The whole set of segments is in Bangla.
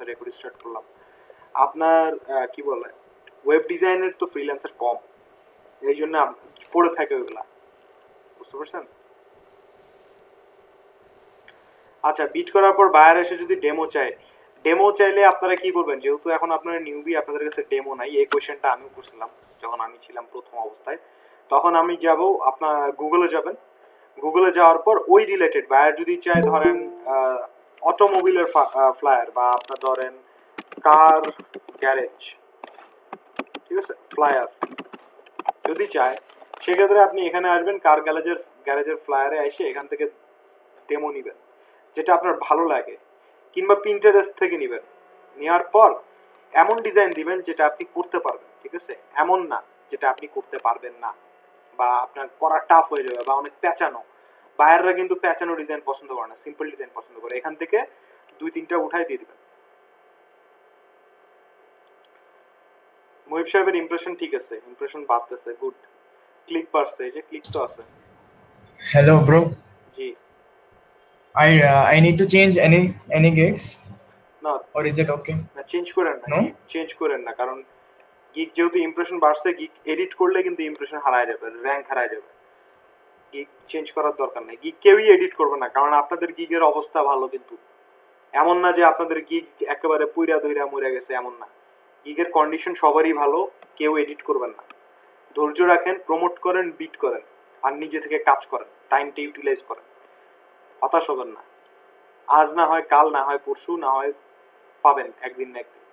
আচ্ছা রেকর্ড স্টার্ট করলাম। আপনার কি বলে ওয়েব ডিজাইনের তো ফ্রিল্যান্সার কম, এই জন্য পড়ে থাকে ওইগুলা, বুঝতে পারছেন? আচ্ছা, বিট করার পর বায়ার এসে যদি ডেমো চায়, ডেমো চাইলে আপনারা কি করবেন? যেহেতু এখন আপনারা নিউবি, আপনাদের কাছে ডেমো নাই, এই কোয়েশ্চেনটা আমিও করছিলাম যখন আমি ছিলাম প্রথম অবস্থায়। তখন আমি যাব, আপনার গুগলে যাবেন, গুগলে যাওয়ার পর ওই রিলেটেড বায়ার যদি চায়, ধরেন অটোমোবিলের ফ্লায়ার, বা আপনার ধরেন কার গ্যারেজ, ঠিক আছে, ফ্লায়ার যদি চায়, সেক্ষেত্রে আপনি এখানে আসবেন, কার গ্যারেজের গ্যারেজের ফ্লায়ারে এসে এখান থেকে ডেমো নিবেন যেটা আপনার ভালো লাগে, কিংবা পিন্টারেস্ট থেকে নিবেন। নেওয়ার পর এমন ডিজাইন দিবেন যেটা আপনি করতে পারবেন, ঠিক আছে, এমন না যেটা আপনি করতে পারবেন না বা আপনার করা টাফ হয়ে যাবে বা অনেক পেঁচানো। বায়াররা কিন্তু পেঁচানো ডিজাইন পছন্দ করে না, সিম্পল ডিজাইন পছন্দ করে। এখান থেকে দুই তিনটা উঠাই দিয়ে দিবেন। মুহিব সাহেবের ইমপ্রেশন ঠিক আছে, ইমপ্রেশন বাড়তেছে, গুড। ক্লিক বাড়ছে, এই যে ক্লিক তো আছে। Hello, bro. G. I need to change any gigs, না or is it okay? না, চেঞ্জ করেন না, No? গিগ চেঞ্জ করেন না, কারণ গিগ যেহেতু ইমপ্রেশন বাড়ছে, গিগ এডিট করলে কিন্তু ইমপ্রেশন হারায় যাবে, র্যাঙ্ক হারায় যাবে। গিগ চেঞ্জ করার দরকার নেই, গিগ কেউই এডিট করবে না, কারণ আপনাদের গিগের অবস্থা ভালো কিন্তু। এমন না যে আপনাদের গিগ একেবারে পুইরা দইরা মরে গেছে, এমন না। গিগের কন্ডিশন সবারই ভালো, কেউ এডিট করবেন না। ধৈর্য রাখেন, প্রমোট করেন, বিট করেন, আর নিজে থেকে কাজ করেন, টাইমটা ইউটিলাইজ করেন, হতাশ হবেন না। আজ না হয় কাল, না হয় পরশু, না হয় পাবেন একদিন না একদিন।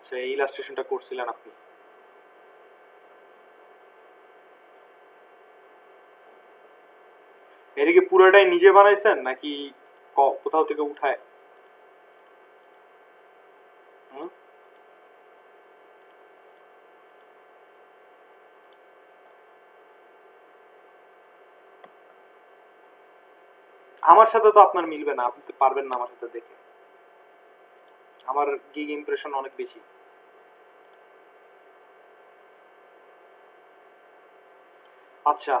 সেই ইলাস্ট্রেশনটা করছিলেন আপনি? এটা কি পুরোটাই নিজে বানাইছেন নাকি কোথাও থেকে উঠায়? হুম? আমার সাথে তো আপনার মিলবে না, আপনি তো পারবেন না আমার সাথে দেখে। আমার গিগ ইমপ্রেশন অনেক বেশি। আচ্ছা,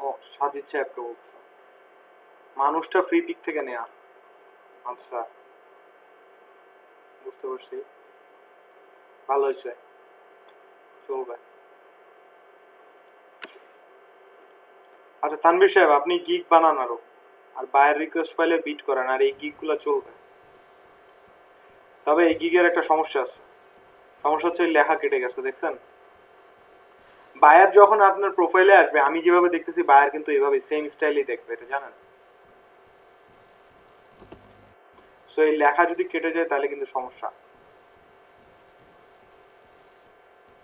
ও সাজিদ সাহেবকে বলছে, মানুষটা ফ্রি পিক থেকে নেয়া। আচ্ছা, বুঝতে পারছি, ভালো হয়েছে, চলবে। আচ্ছা তানভীর সাহেব, আপনি গিগ বানান আরো, আর বায়ের রিকোয়েস্ট পাইলে বিট করেন, আর এই গিগ গুলো চলবে। তবে এই গিগের একটা সমস্যা আছে, সমস্যা হচ্ছে লেখা কেটে গেছে, দেখছেন? বায়ার যখন আপনার প্রোফাইলে আসবে, আমি যেভাবে দেখতেছি বায়ার কিন্তু এইভাবে সেম স্টাইলেই দেখবে, এটা জানেন? সো এই লেখা যদি কেটে যায় তাহলে কিন্তু সমস্যা।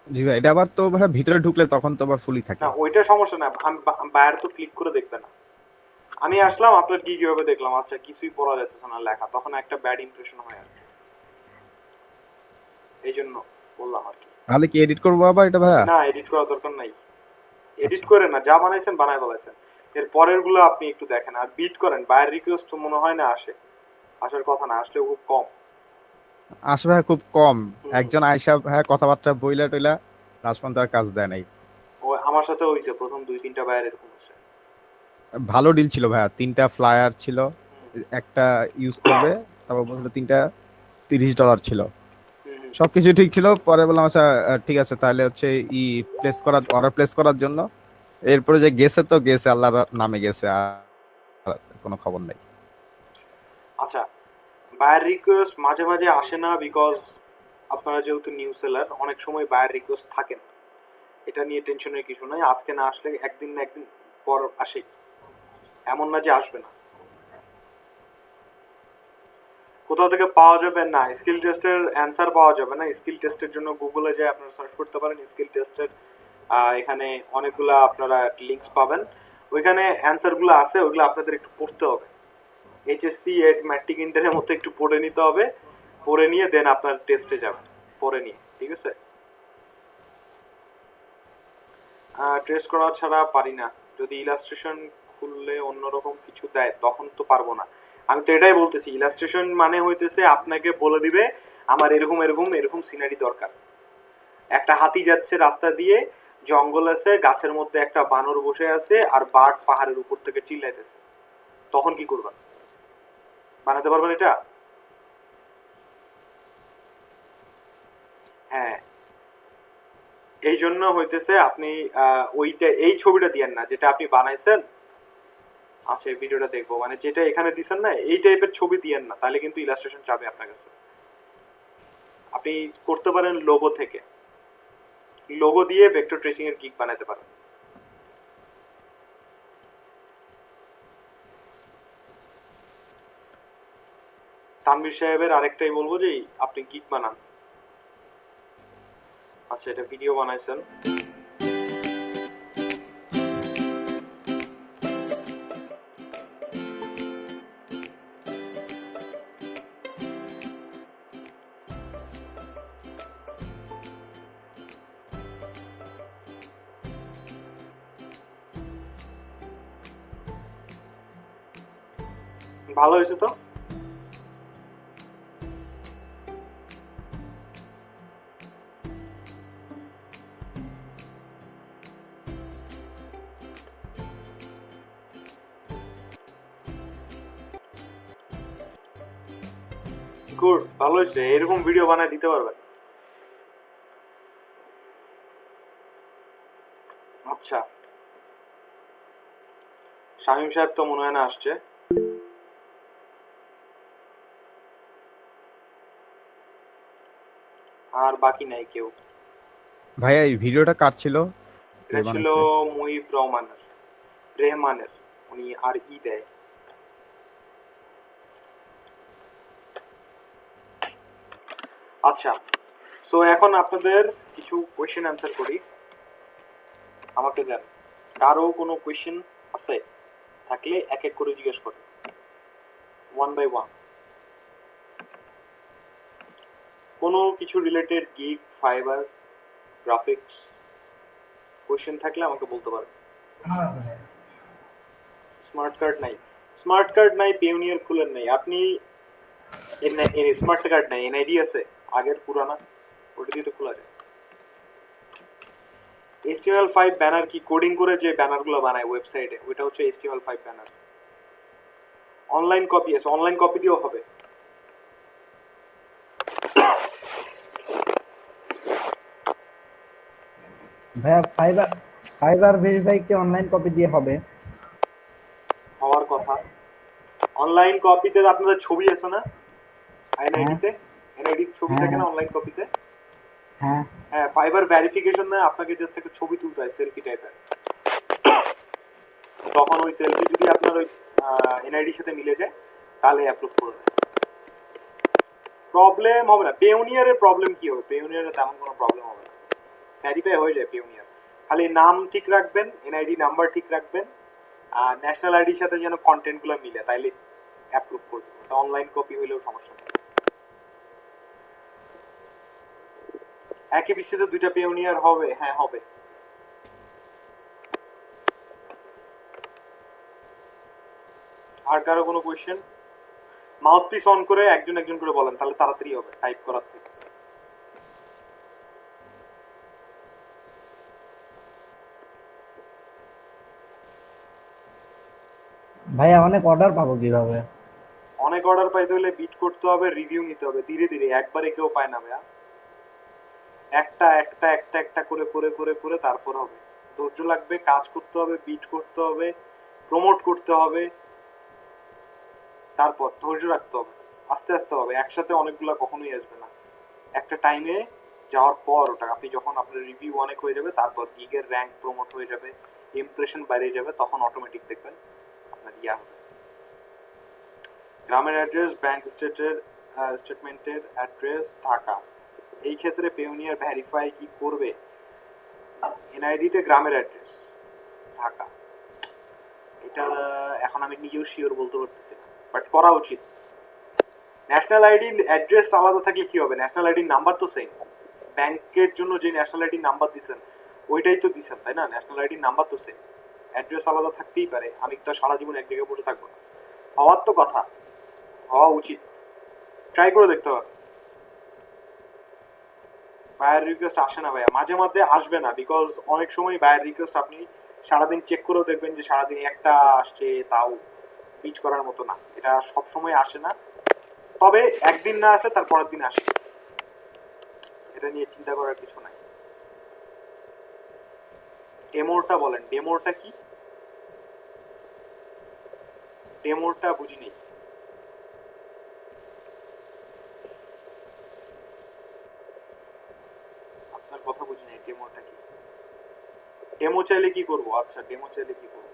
জি ভাই, এটা আবার তো ভাই ভিতরে ঢুকলে তখন তো আবার ফুলই না থাকে। ওইটা সমস্যা না, আমি বায়ার তো ক্লিক করে দেখবে না। আমি আচ্ছা, আসলাম, আপনার কি কিভাবে দেখলাম, আচ্ছা কিছুই পড়া যাচ্ছে না লেখা, তখন একটা ব্যাড ইমপ্রেশন হয় আর কি, এই জন্য বললাম আর কি। তাহলে কি এডিট করবো আবার এটা ভাইয়া? না, এডিট করার দরকার নাই, এডিট আচ্ছা, করে না, যা বানাইছেন বানাই বলাইছেন। এর পরের গুলো আপনি একটু দেখেন, আর বিট করেন। বায়ার রিকোয়েস্ট মনে হয় না আসে, আসার কথা না, আসলে খুব কম। আসলে ভাইয়া খুব কম। হুম। একজন আইসা ভাইয়া কথাবার্তা বইলা টইলা লাস্ট পর্যন্ত আর কাজ দেয় নাই। ও আমার সাথে হয়েছে, প্রথম দুই তিনটা বায়ার এরকম হচ্ছে। ভালো ডিল ছিল ভাইয়া, 3টা ফ্লায়ার ছিল, একটা ইউজ করবে, তারপর বলছিল 3টা $30 ছিল। হুম হুম। সবকিছু ঠিক ছিল, পরে বললাম আচ্ছা ঠিক আছে, তাহলে হচ্ছে ই প্লেস করার অর্ডার প্লেস করার জন্য। এরপরে যে গেছে তো গেছে, আল্লাহর নামে গেছে, আর কোনো খবর নাই। আচ্ছা, বায়ার রিকোয়েস্ট মাঝে মাঝে আসে না, বিকজ আপনারা যেহেতু নিউ সেলার, অনেক সময় বায়ার রিকোয়েস্ট থাকে না। এটা নিয়ে টেনশনের কিছু নাই, আজকে না আসলে একদিন না একদিন পর আসেই, এমন না যে আসবে না। কোথাও থেকে পাওয়া যাবে না, স্কিল টেস্টের অ্যান্সার পাওয়া যাবে না। স্কিল টেস্টের জন্য গুগলে যে আপনারা সার্চ করতে পারেন স্কিল টেস্টের, এখানে অনেকগুলা আপনারা লিঙ্কস পাবেন, ওইখানে অ্যান্সারগুলো আছে, ওইগুলো আপনাদের একটু পড়তে হবে। এইচএসসি এড ম্যাট্রিক ইন্টারের মতো একটু পড়ে নিতে হবে, পড়ে নিয়ে দেন আপনার টেস্টে যাবেন, পড়ে নিয়ে, ঠিক আছে? ট্রেস করা ছাড়া পারি না, যদি ইলাস্ট্রেশন খুললে অন্যরকম কিছু দেয় তখন তো পারবো না। আমি তো এটাই বলতেছি, ইলাস্ট্রেশন মানে হইতেছে আপনাকে বলে দিবে আমার এরকম এরকম এরকম সিনারি দরকার। একটা হাতি যাচ্ছে রাস্তা দিয়ে, জঙ্গল আছে, গাছের মধ্যে একটা বানর বসে আছে, আর বাঘ পাহাড়ের উপর থেকে চিল্লাইতেছে, তখন কি করবেন? বানাতে পারবেন এটা? হ্যাঁ, এই জন্য হইতেছে আপনি ওইটা এই ছবিটা দিয়েন না যেটা আপনি বানাইছেন। আচ্ছা, এই ভিডিওটা দেখবো, মানে যেটা এখানে দিছেন না এই টাইপের ছবি দিয়েন না, তাহলে কিন্তু ইলাস্ট্রেশন যাবে আপনার কাছে। আপনি করতে পারেন লোগো থেকে, লোগো দিয়ে ভেক্টর ট্রেসিং এর গিগ বানাতে পারেন। তানভীর সাহেবের আরেকটাই বলবো যে আপনি গিগ বানান। আচ্ছা, এটা ভিডিও বানাইছেন। ভালো হয়েছে তো? গুড, ভালো হয়েছে। এরকম ভিডিও বানায় দিতে পারবেন। আচ্ছা, শামীম সাহেব তো মনে হয় না আসছে। আর বাকি নাই কেউ। ভাইয়া এই ভিডিওটা কার ছিল? কে এটা ছিল বানাইছে? মুহিব রেহমানের। উনি আর ই দেয়। আচ্ছা, সো এখন আপনাদের কিছু কোয়েশ্চেন অ্যান্সার করি। আমাকে দেন, কারো কোনো কোয়েশ্চেন আছে থাকলে এক এক করে জিজ্ঞেস করেন, ওয়ান বাই ওয়ান। কোনো কিছু related gig, Fiverr, graphics question থাকলে আমাকে বলতে পারেন। স্মার্ট কার্ড নাই, স্মার্ট কার্ড নাই, পিওনিয়ার খুলেন নাই আপনি। স্মার্ট কার্ড নাই, এনআইডি আছে আগের পুরানা, ওটা দিয়ে তো খোলা যায়। HTML5 ব্যানার কি কোডিং করে যে ব্যানারগুলো বানায় ওয়েবসাইটে, ওইটা হচ্ছে HTML5 ব্যানার। অনলাইন কপি আছে, অনলাইন কপি দিয়েও হবে। ভাইয়া ফাইবার ফাইবার ভেরিফাই কি অনলাইন কপি দিয়ে হবে? হওয়ার কথা। অনলাইন কপিতে আপনাদের ছবি আছে না হ্যাঁ এনআইডিতে, এনআইডি ছবি হ্যাঁ থাকে না হ্যাঁ অনলাইন কপিতে। হ্যাঁ হ্যাঁ, ফাইবার ভেরিফিকেশন না, আপনাকে জাস্ট একটা ছবি তুলতে হয় সেলফি টাইপের। তখন ওই সেলফি যদি আপনার ওই এনআইডির সাথে মিলে যায় তাহলে অ্যাপ্রুভ করে দেয়। প্রবলেম হবে না। পেওনিয়ারের প্রবলেম কি হবে? পেওনিয়ারের তেমন কোনো প্রবলেম হবে না, ভেরিফাই হয়ে যায় পেওনিয়ার। খালি নাম ঠিক রাখবেন, এনআইডি নাম্বার ঠিক রাখবেন, আর ন্যাশনাল আইডির সাথে যেন কন্টেন্টগুলো মিলে, তাইলে অ্যাপ্রুভ করবে। ওটা অনলাইন কপি হইলেও সমস্যা নেই। একই পিসিতে দুইটা পেওনিয়ার হবে? হ্যাঁ, হবে। আর কারো কোনো কোয়েশ্চেন? মাউথপিস অন করে একজন একজন করে বলেন, তাহলে তাড়াতাড়ি হবে টাইপ করার থেকে। ভাইয়া অনেক অর্ডার পাবো কিভাবে? অনেক অর্ডার পাইতে হলে বিট করতে হবে, রিভিউ নিতে হবে ধীরে ধীরে, একবারে কেউ পায় না ভাইয়া। একটা একটা একটা একটা করে করে করে করে তারপর হবে। ধৈর্য লাগবে, কাজ করতে হবে, বিট করতে হবে, প্রমোট করতে হবে, তারপর ধৈর্য রাখতে হবে, আস্তে আস্তে হবে। একসাথে অনেকগুলা কখনোই আসবে না। একটা টাইমে যাওয়ার পর ওটা আপনি যখন আপনার রিভিউ অনেক হয়ে যাবে, তারপর গিগের র্যাঙ্ক প্রমোট হয়ে যাবে, ইমপ্রেশন বাইরে যাবে, তখন অটোমেটিক দেখবেন আপনার ইয়া হবে। গ্রামের অ্যাড্রেস, ব্যাংক স্টেটমেন্টের অ্যাড্রেস ঢাকা। এই ক্ষেত্রে পেওনিয়ার ভেরিফাই কি করবে? এনআইডিতে গ্রামের অ্যাড্রেস ঢাকা, এটা এখন আমি নিজেও শিওর বলতে পারতেছি না, বাট করা উচিত। ন্যাশনাল আইডির অ্যাড্রেস আলাদা থাকলে কি হবে? ন্যাশনাল আইডির নাম্বার তো সেম। ব্যাংকের জন্য যে ন্যাশনাল আইডির নাম্বার দিছেন ওইটাই তো দিছেন, তাই না? ন্যাশনাল আইডির নাম্বার তো সেম, অ্যাড্রেস আলাদা থাকতেই পারে। আমি তো সারা জীবন এক জায়গায় বসে থাকবো না। হওয়ার তো কথা, হওয়া উচিত, ট্রাই করে দেখতে হবে। বায়ার রিকোয়েস্ট আসে না ভাইয়া, মাঝে মাঝে আসবে না, বিকজ অনেক সময় বায়ার রিকোয়েস্ট আপনি সারাদিন চেক করেও দেখবেন যে সারাদিন একটা আসছে, তাও বিট করার মতো না, এটা সব সময় আসে না, তবে একদিন না আসলে তার পরের দিন আসে, এটা নিয়ে চিন্তা করার কিছু নাই। ডেমোরটা বলেন, ডেমোরটা কি? ডেমোরটা বুঝি নেই। আপনার কথা বুঝি নেই, ডেমোরটা কি? ডেমো চাইলে কি করব? আচ্ছা ডেমো চাইলে কি করব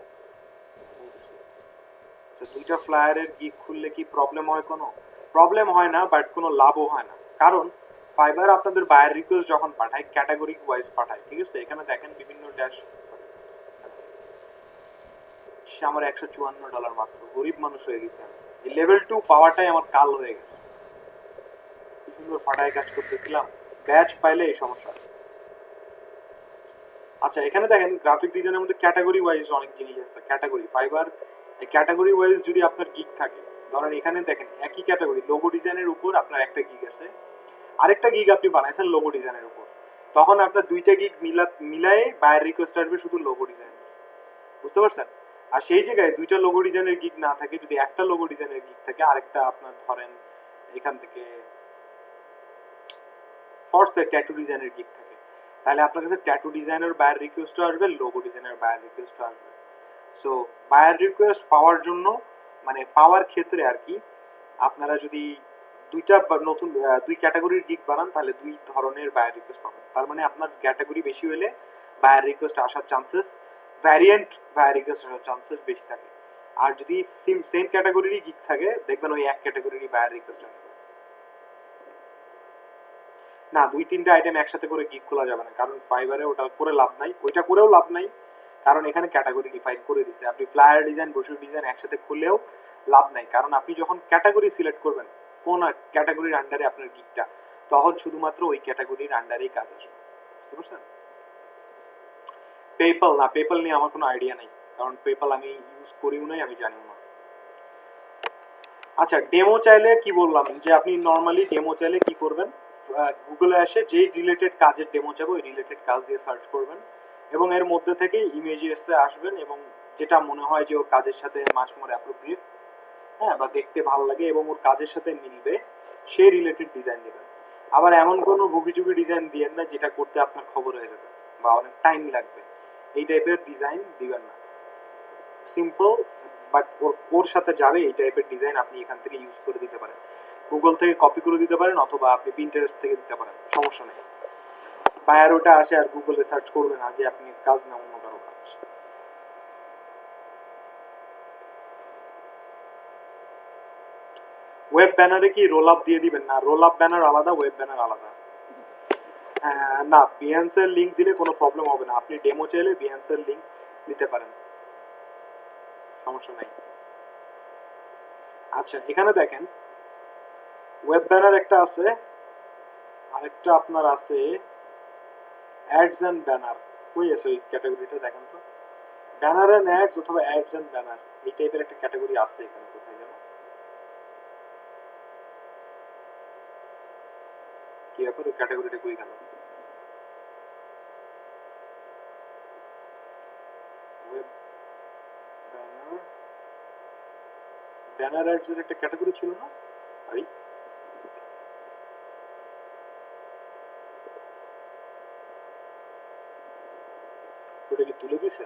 বলতেছি। আচ্ছা, দুইটা ফ্লায়ারের গিগ খুললে কি প্রবলেম হয়? কোনো প্রবলেম হয় না, বাট কোনো লাভও হয় না। কারণ ফাইবার আপনাদের বায়ার রিকোয়েস্ট যখন পাঠায় ক্যাটাগরি ওয়াইজ পাঠায়, ঠিক আছে? এখানে দেখেন বিভিন্ন ড্যাশ, সে আমার $154 মাত্র, গরিব মানুষ হয়ে গেছে আমি। এই লেভেল 2 পাওয়াটাই আমার কাল হয়ে গেছে। কি সুন্দর ফাটায় কাজ করতেছিলাম, ব্যাচ পাইলে এই সমস্যা। আচ্ছা এখানে দেখেন গ্রাফিক ডিজাইনের মধ্যে ক্যাটাগরি ওয়াইজ অনেক জিনিস আছে। ক্যাটাগরি ফাইবার ক্যাটাগরি ওয়াইজ যদি আপনার গিগ থাকে, ধরেন এখানে দেখেন একই ক্যাটাগরি লোগো ডিজাইনের উপর আপনার একটা গিগ আছে, আরেকটা গিগ আপনি বানাইছেন লোগো ডিজাইনের উপর, তখন আপনার দুইটা গিগ মিলায়ে বায়ার রিকোয়েস্ট আসবে শুধু লোগো ডিজাইন, বুঝতে পারছেন? আর সেই জায়গায় দুইটা লোগো ডিজাইনের গিগ না থাকে, যদি একটা লোগো ডিজাইনের গিগ থাকে, আরেকটা আপনার ধরেন এখান থেকে ফর্সে ট্যাটু ডিজাইনের গিগ থাকে, তাহলে আপনার কাছে ট্যাটু ডিজাইনের বায়ার রিকোয়েস্টও আসবে, লোগো ডিজাইনের বায়ার রিকোয়েস্টও আসবে। সো বায়ার রিকোয়েস্ট পাওয়ার জন্য, মানে পাওয়ার ক্ষেত্রে আর কি, আপনারা যদি দুইটা নতুন দুই ক্যাটাগরির গিগ বানান, তাহলে দুই ধরনের বায়ার রিকোয়েস্ট পাবেন। তার মানে আপনার ক্যাটাগরি বেশি হলে বায়ার রিকোয়েস্ট আসার চান্সেস, ভ্যারিয়েন্ট বায়ার রিকোয়েস্ট আসার চান্সেস বেশি থাকে। আর যদি সেম ক্যাটাগরিরই গিগ থাকে, দেখবেন ওই এক ক্যাটাগরিরই বায়ার রিকোয়েস্ট আসবে না। দুই তিনটা আইটেম একসাথে করে গিগ খোলা যাবে না, কারণ ফাইবারে ওটা করে লাভ নাই, ওইটা করেও লাভ নাই, কারণ এখানে ক্যাটাগরি ডিফাইন করে দিছে। আপনি ফ্লায়ার ডিজাইন ব্রোশিউর ডিজাইন একসাথে খুললেও লাভ নাই, কারণ আপনি যখন ক্যাটাগরি সিলেক্ট করবেন কোন ক্যাটাগরির আন্ডারে আপনার গিগটা, তখন শুধুমাত্র ওই ক্যাটাগরির আন্ডারেই কাজ আসবে, বুঝতে পারছেন? পেপাল না, পেপাল নিয়ে আমার কোনো আইডিয়া নেই, কারণ পেপাল আমি ইউজ করিও নাই, আমি জানিও না। আচ্ছা ডেমো চাইলে কি বললাম, যে আপনি নর্মালি ডেমো চাইলে কি করবেন, গুগলে এসে যেই রিলেটেড কাজের ডেমো চাইবে ওই রিলেটেড কাজ দিয়ে সার্চ করবেন, এবং এর মধ্যে থেকেই ইমেজেসে আসবেন, এবং যেটা মনে হয় যে ওর কাজের সাথে মাস মোর অ্যাপ্রোপ্রিয়েট, হ্যাঁ, বা দেখতে ভালো লাগে এবং ওর কাজের সাথে মিলবে, সেই রিলেটেড ডিজাইন দেবেন। আবার এমন কোনো ভুগিচুগি ডিজাইন দিয়েন না যেটা করতে আপনার খবর হয়ে যাবে বা অনেক টাইম লাগবে, এই টাইপের ডিজাইন দিবেন না। সিম্পল বাট ওর সাথে যাবে এই টাইপের ডিজাইন আপনি এখান থেকে ইউজ করে দিতে পারেন, গুগল থেকে কপি করে দিতে পারেন, অথবা আপনি পিন্টারেস্ট থেকে দিতে পারেন, সমস্যা নেই। বায়ার ওটা আসে আর গুগলে সার্চ করবে না যে আপনি কাজ না অন্য কারো কাজ। ওয়েব ব্যানারে কি রোল আপ দিয়ে দিবেন? না, রোল আপ ব্যানার আলাদা, ওয়েব ব্যানার আলাদা। না, বিহেন্সের লিংক দিলে কোনো প্রবলেম হবে না, আপনি ডেমো চাইলে বিহেন্সের লিংক দিতে পারেন, সমস্যা নাই। আচ্ছা এখানে দেখেন ওয়েব ব্যানার একটা আছে, আরেকটা আপনার আছে অ্যাডস এন্ড ব্যানার। কই আছে ওই ক্যাটাগরিটা দেখেন তো, ব্যানার এন্ড অ্যাডস অথবা অ্যাডস এন্ড ব্যানার, এই টাইপের একটা ক্যাটাগরি আছে এখানে, কোথায় যেন, কি ব্যাপার ওই ক্যাটাগরিটা কই গেল? ওয়েব ব্যানার, ব্যানার অ্যাডস এর একটা ক্যাটাগরি ছিল না ভাই? ওটা কি তুলে দিছে?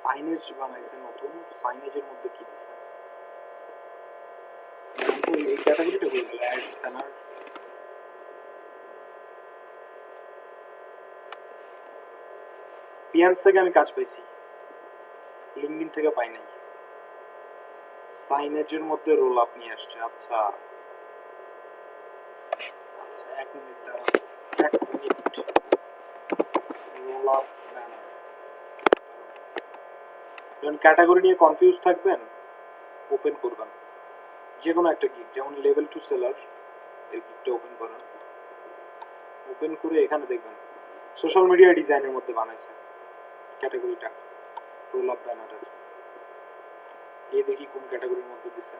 সাইনেজ বানাইছে নতুন, সাইনেজের মধ্যে কি দিছে? এই ক্যাটাগরিটা কই গেল? অ্যাডস ব্যানার, পিয়ান্স থেকে আমি কাজ পাইছি, লিঙ্কডিন থেকে পাই নাই। সাইনেজের মধ্যে রোল আপ নিয়ে আসছে, আচ্ছা আচ্ছা, এক মিনিট দাঁড়ান, এক মিনিট। রোল আপ ব্যানার, যখন ক্যাটাগরি নিয়ে কনফিউজ থাকবেন ওপেন করবেন যে কোনো একটা গিগ, যেমন লেভেল 2 সেলার, এই গিগটা ওপেন করেন, ওপেন করে এখানে দেখবেন সোশ্যাল মিডিয়া ডিজাইনের মধ্যে বানাইছে ক্যাটাগরিটা রোল আপ ব্যানারের। এই দেখি কোন ক্যাটাগরির মধ্যে দিছে,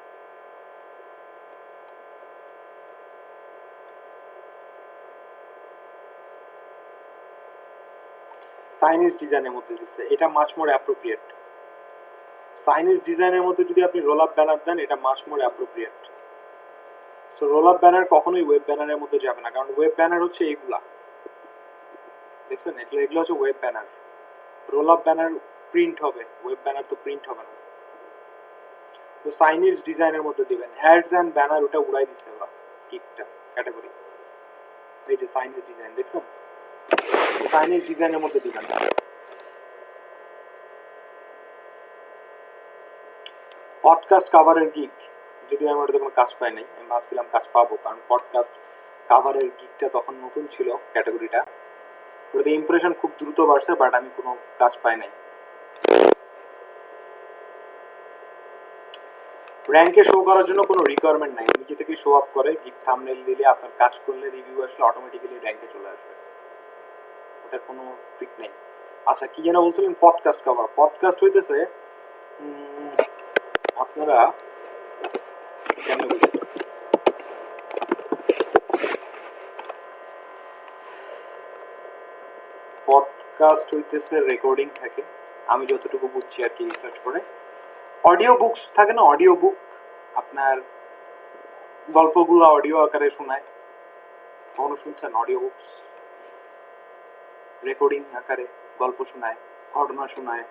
সাইনিজ ডিজাইনের মধ্যে দিচ্ছে, এটা মাচ মোর অ্যাপ্রোপ্রিয়েট। সাইনিজ ডিজাইনের মধ্যে যদি আপনি রোল আপ ব্যানার দেন, এটা much more appropriate. So roll up banner কখনোই ওয়েব ব্যানারের মধ্যে যাবে না, কারণ ওয়েব ব্যানার হচ্ছে এইগুলা, দেখছেন, এগুলো হচ্ছে web banner. Roll up banner print হবে, ওয়েব ব্যানার তো প্রিন্ট হবে না। তো সাইনিজ ডিজাইনের মধ্যে দিবেন। অ্যাডস এন্ড ব্যানার ওটা উড়াই দিছে ওরা, কিকটা ক্যাটাগরি। এই যে সাইনিজ ডিজাইন দেখছেন, সাইনিজ ডিজাইনের মধ্যে দিবেন। পডকাস্ট কাভারের গিগ, যদি আমি ওটাতে কোনো কাজ পাই নাই, আমি ভাবছিলাম কাজ পাবো, কারণ পডকাস্ট কাভারের গিগটা তখন নতুন ছিল ক্যাটাগরিটা, ওটাতে ইমপ্রেশন খুব দ্রুত বাড়ছে, বাট আমি কোনো কাজ পাই নাই। র্যাঙ্কে শো করার জন্য কোনো রিকোয়ারমেন্ট নাই, নিজে থেকে শো আপ করে, গিগ থাম্বনেল দিলে, আপনার কাজ করলে, রিভিউ আসলে অটোমেটিক্যালি র্যাঙ্কে চলে আসবে, ওটার কোনো ট্রিক নেই। আচ্ছা, কি যেন বলছিলেন? Podcast cover. পডকাস্ট হইতেছে আপনারা কেমনে বলছেন, পডকাস্ট হইতেছে রেকর্ডিং থাকে, আমি যতটুকু বুঝছি আর কি রিসার্চ করে। অডিও বুকস থাকে না, অডিও বুক, আপনার গল্পগুলো অডিও আকারে শোনায়, কখনো শুনছেন অডিও বুকস? রেকর্ডিং আকারে গল্প শোনায়, ঘটনা শোনায়।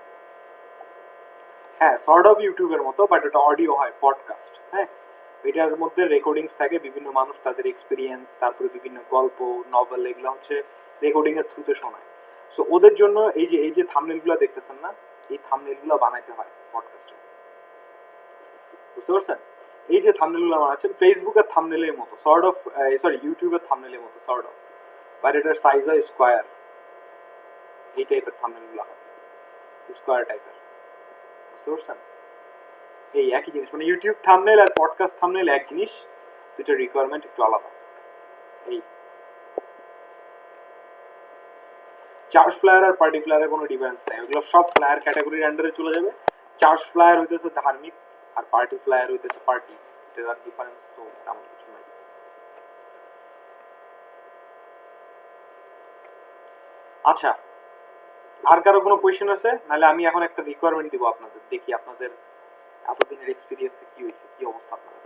হ্যাঁ, সর্ট অফ ইউটিউবের মতো, বাট এটা অডিও হয়, পডকাস্ট। হ্যাঁ, এটার মধ্যে রেকর্ডিংস থাকে, বিভিন্ন মানুষ তাদের এক্সপিরিয়েন্স, তারপরে বিভিন্ন গল্প, নভেল, এগুলো হচ্ছে রেকর্ডিং এর থ্রুতে শোনায়। সো ওদের জন্য এই যে থাম্বনেলগুলো দেখতেছেন না, এই থাম্বনেলগুলো বানাইতে হয় পডকাস্টে, বুঝতে পারছেন? এই যে থাম্বনেলগুলো বানাচ্ছেন, ফেসবুকের থাম্বনেলের মতো সর্ট অফ, সরি, ইউটিউবের থাম্বনেলের মতো সর্ট অফ, বাট এটার সাইজ হয় স্কোয়ার। এই টাইপের থাম্বনেলগুলো হয় স্কোয়ার টাইপের, বুঝতে পারছেন? এই একই জিনিস, মানে ইউটিউব থাম্বনেল আর পডকাস্ট থাম্বনেল এক জিনিস, দুটো রিকোয়ারমেন্ট একটু আলাদা। এই চার্জ ফ্লায়ার আর পার্টি ফ্লায়ারের কোনো ডিফারেন্স নাই, ওগুলো সব ফ্লায়ার ক্যাটাগরির আন্ডারে চলে যাবে। চার্জ ফ্লায়ার হইতেছে ধার্মিক, আর পার্টি ফ্লায়ার হইতেছে পার্টি, এটার ডিফারেন্স তো তেমন কিছু নাই। আচ্ছা, আর কারো কোনো কোয়েশ্চেন আছে? নাহলে আমি এখন একটা রিকোয়ারমেন্ট দিব আপনাদের, দেখি আপনাদের এতদিনের এক্সপিরিয়েন্সে কি হয়েছে, কি অবস্থা আপনাদের।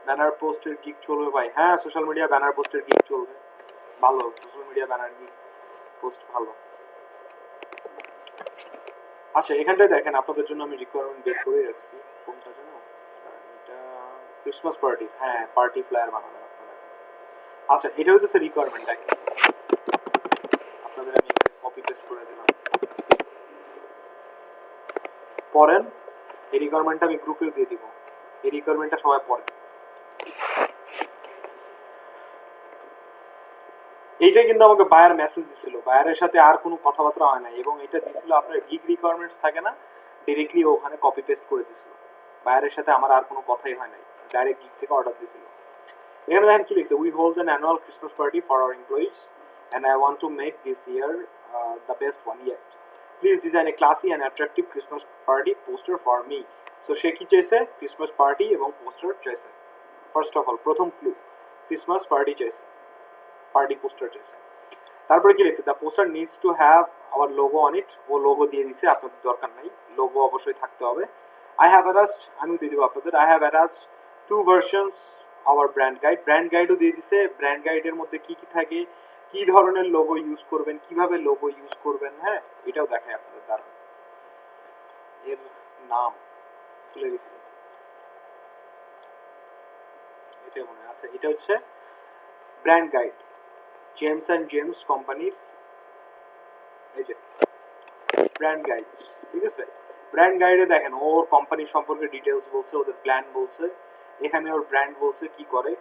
ব্যানার পোস্টের গিগ চলবে ভাই? হ্যাঁ, সোশ্যাল মিডিয়া ব্যানার পোস্টের গিগ চলবে, ভালো। Social media banner gig post ভালো। আচ্ছা, এখানটায় দেখেন, আপনাদের জন্য আমি রিকোয়ারমেন্ট বের করে রাখছি, কোনটা জানো? এটা ক্রিসমাস পার্টি, হ্যাঁ, পার্টি ফ্লায়ার বানাবেন আপনারা। আচ্ছা, এটা হচ্ছে রিকোয়ারমেন্ট, দেখেন আপনাদের আমি কপি পেস্ট করে দিলাম, পড়েন। এই রিকোয়ারমেন্টটা আমি গ্রুপেও দিয়ে দিব, এই রিকোয়ারমেন্টটা সবাই পড়েন। এইটাই কিন্তু আমাকে বায়ার মেসেজ দিছিল, বায়ারের সাথে আর কোনো কথাবার্তা হয় না, এবং এটা দিছিল আপনার গিগ রিকোয়ারমেন্টস থাকে না, ডিরেক্টলি ওখানে কপি পেস্ট করে দিছিল। বায়ারের সাথে আমার আর কোনো কথাই হয় নাই, ডাইরেক্ট গিগ থেকে অর্ডার দিছিল। এখানে দেখেন কি লিখছে, we hold an annual Christmas party for our employees and I want to make this year the best one yet. Please design a classy and attractive Christmas party poster for me. So সে কি চাইছে? ক্রিসমাস পার্টি এবং পোস্টার চাইছে। ফার্স্ট অফ অল, প্রথম ক্লু, ক্রিসমাস পার্টি চাইছে, পার্টি পোস্টার চাইছে। তারপরে কি লিখছে, the poster needs to have our logo on it. ও লোগো দিয়ে দিছে, আপনাদের দরকার নাই, লোগো অবশ্যই থাকতে হবে। আই হ্যাভ অ্যাটাচড, আমি দিয়ে দিব আপনাদের, I have attached 2 versions our brand guide. Brand গাইডও দিয়ে দিছে। ব্র্যান্ড গাইডের মধ্যে কি কি থাকে, কি ধরনের লোগো ইউজ করবেন, কিভাবে লোগো ইউজ করবেন, হ্যাঁ, এটাও দেখায় আপনাদের দ্বারা। এর নাম ভুলে গেছি, এটা মনে আছে, এটা হচ্ছে brand guide, James and James কোম্পানির, এই যে ব্র্যান্ড গাইড, ঠিক আছে? ব্র্যান্ড গাইডে দেখেন ওর কোম্পানি সম্পর্কে ডিটেলস বলছে, ওদের প্ল্যান বলছে, এখানে ওর ব্র্যান্ড বলছে কি করে,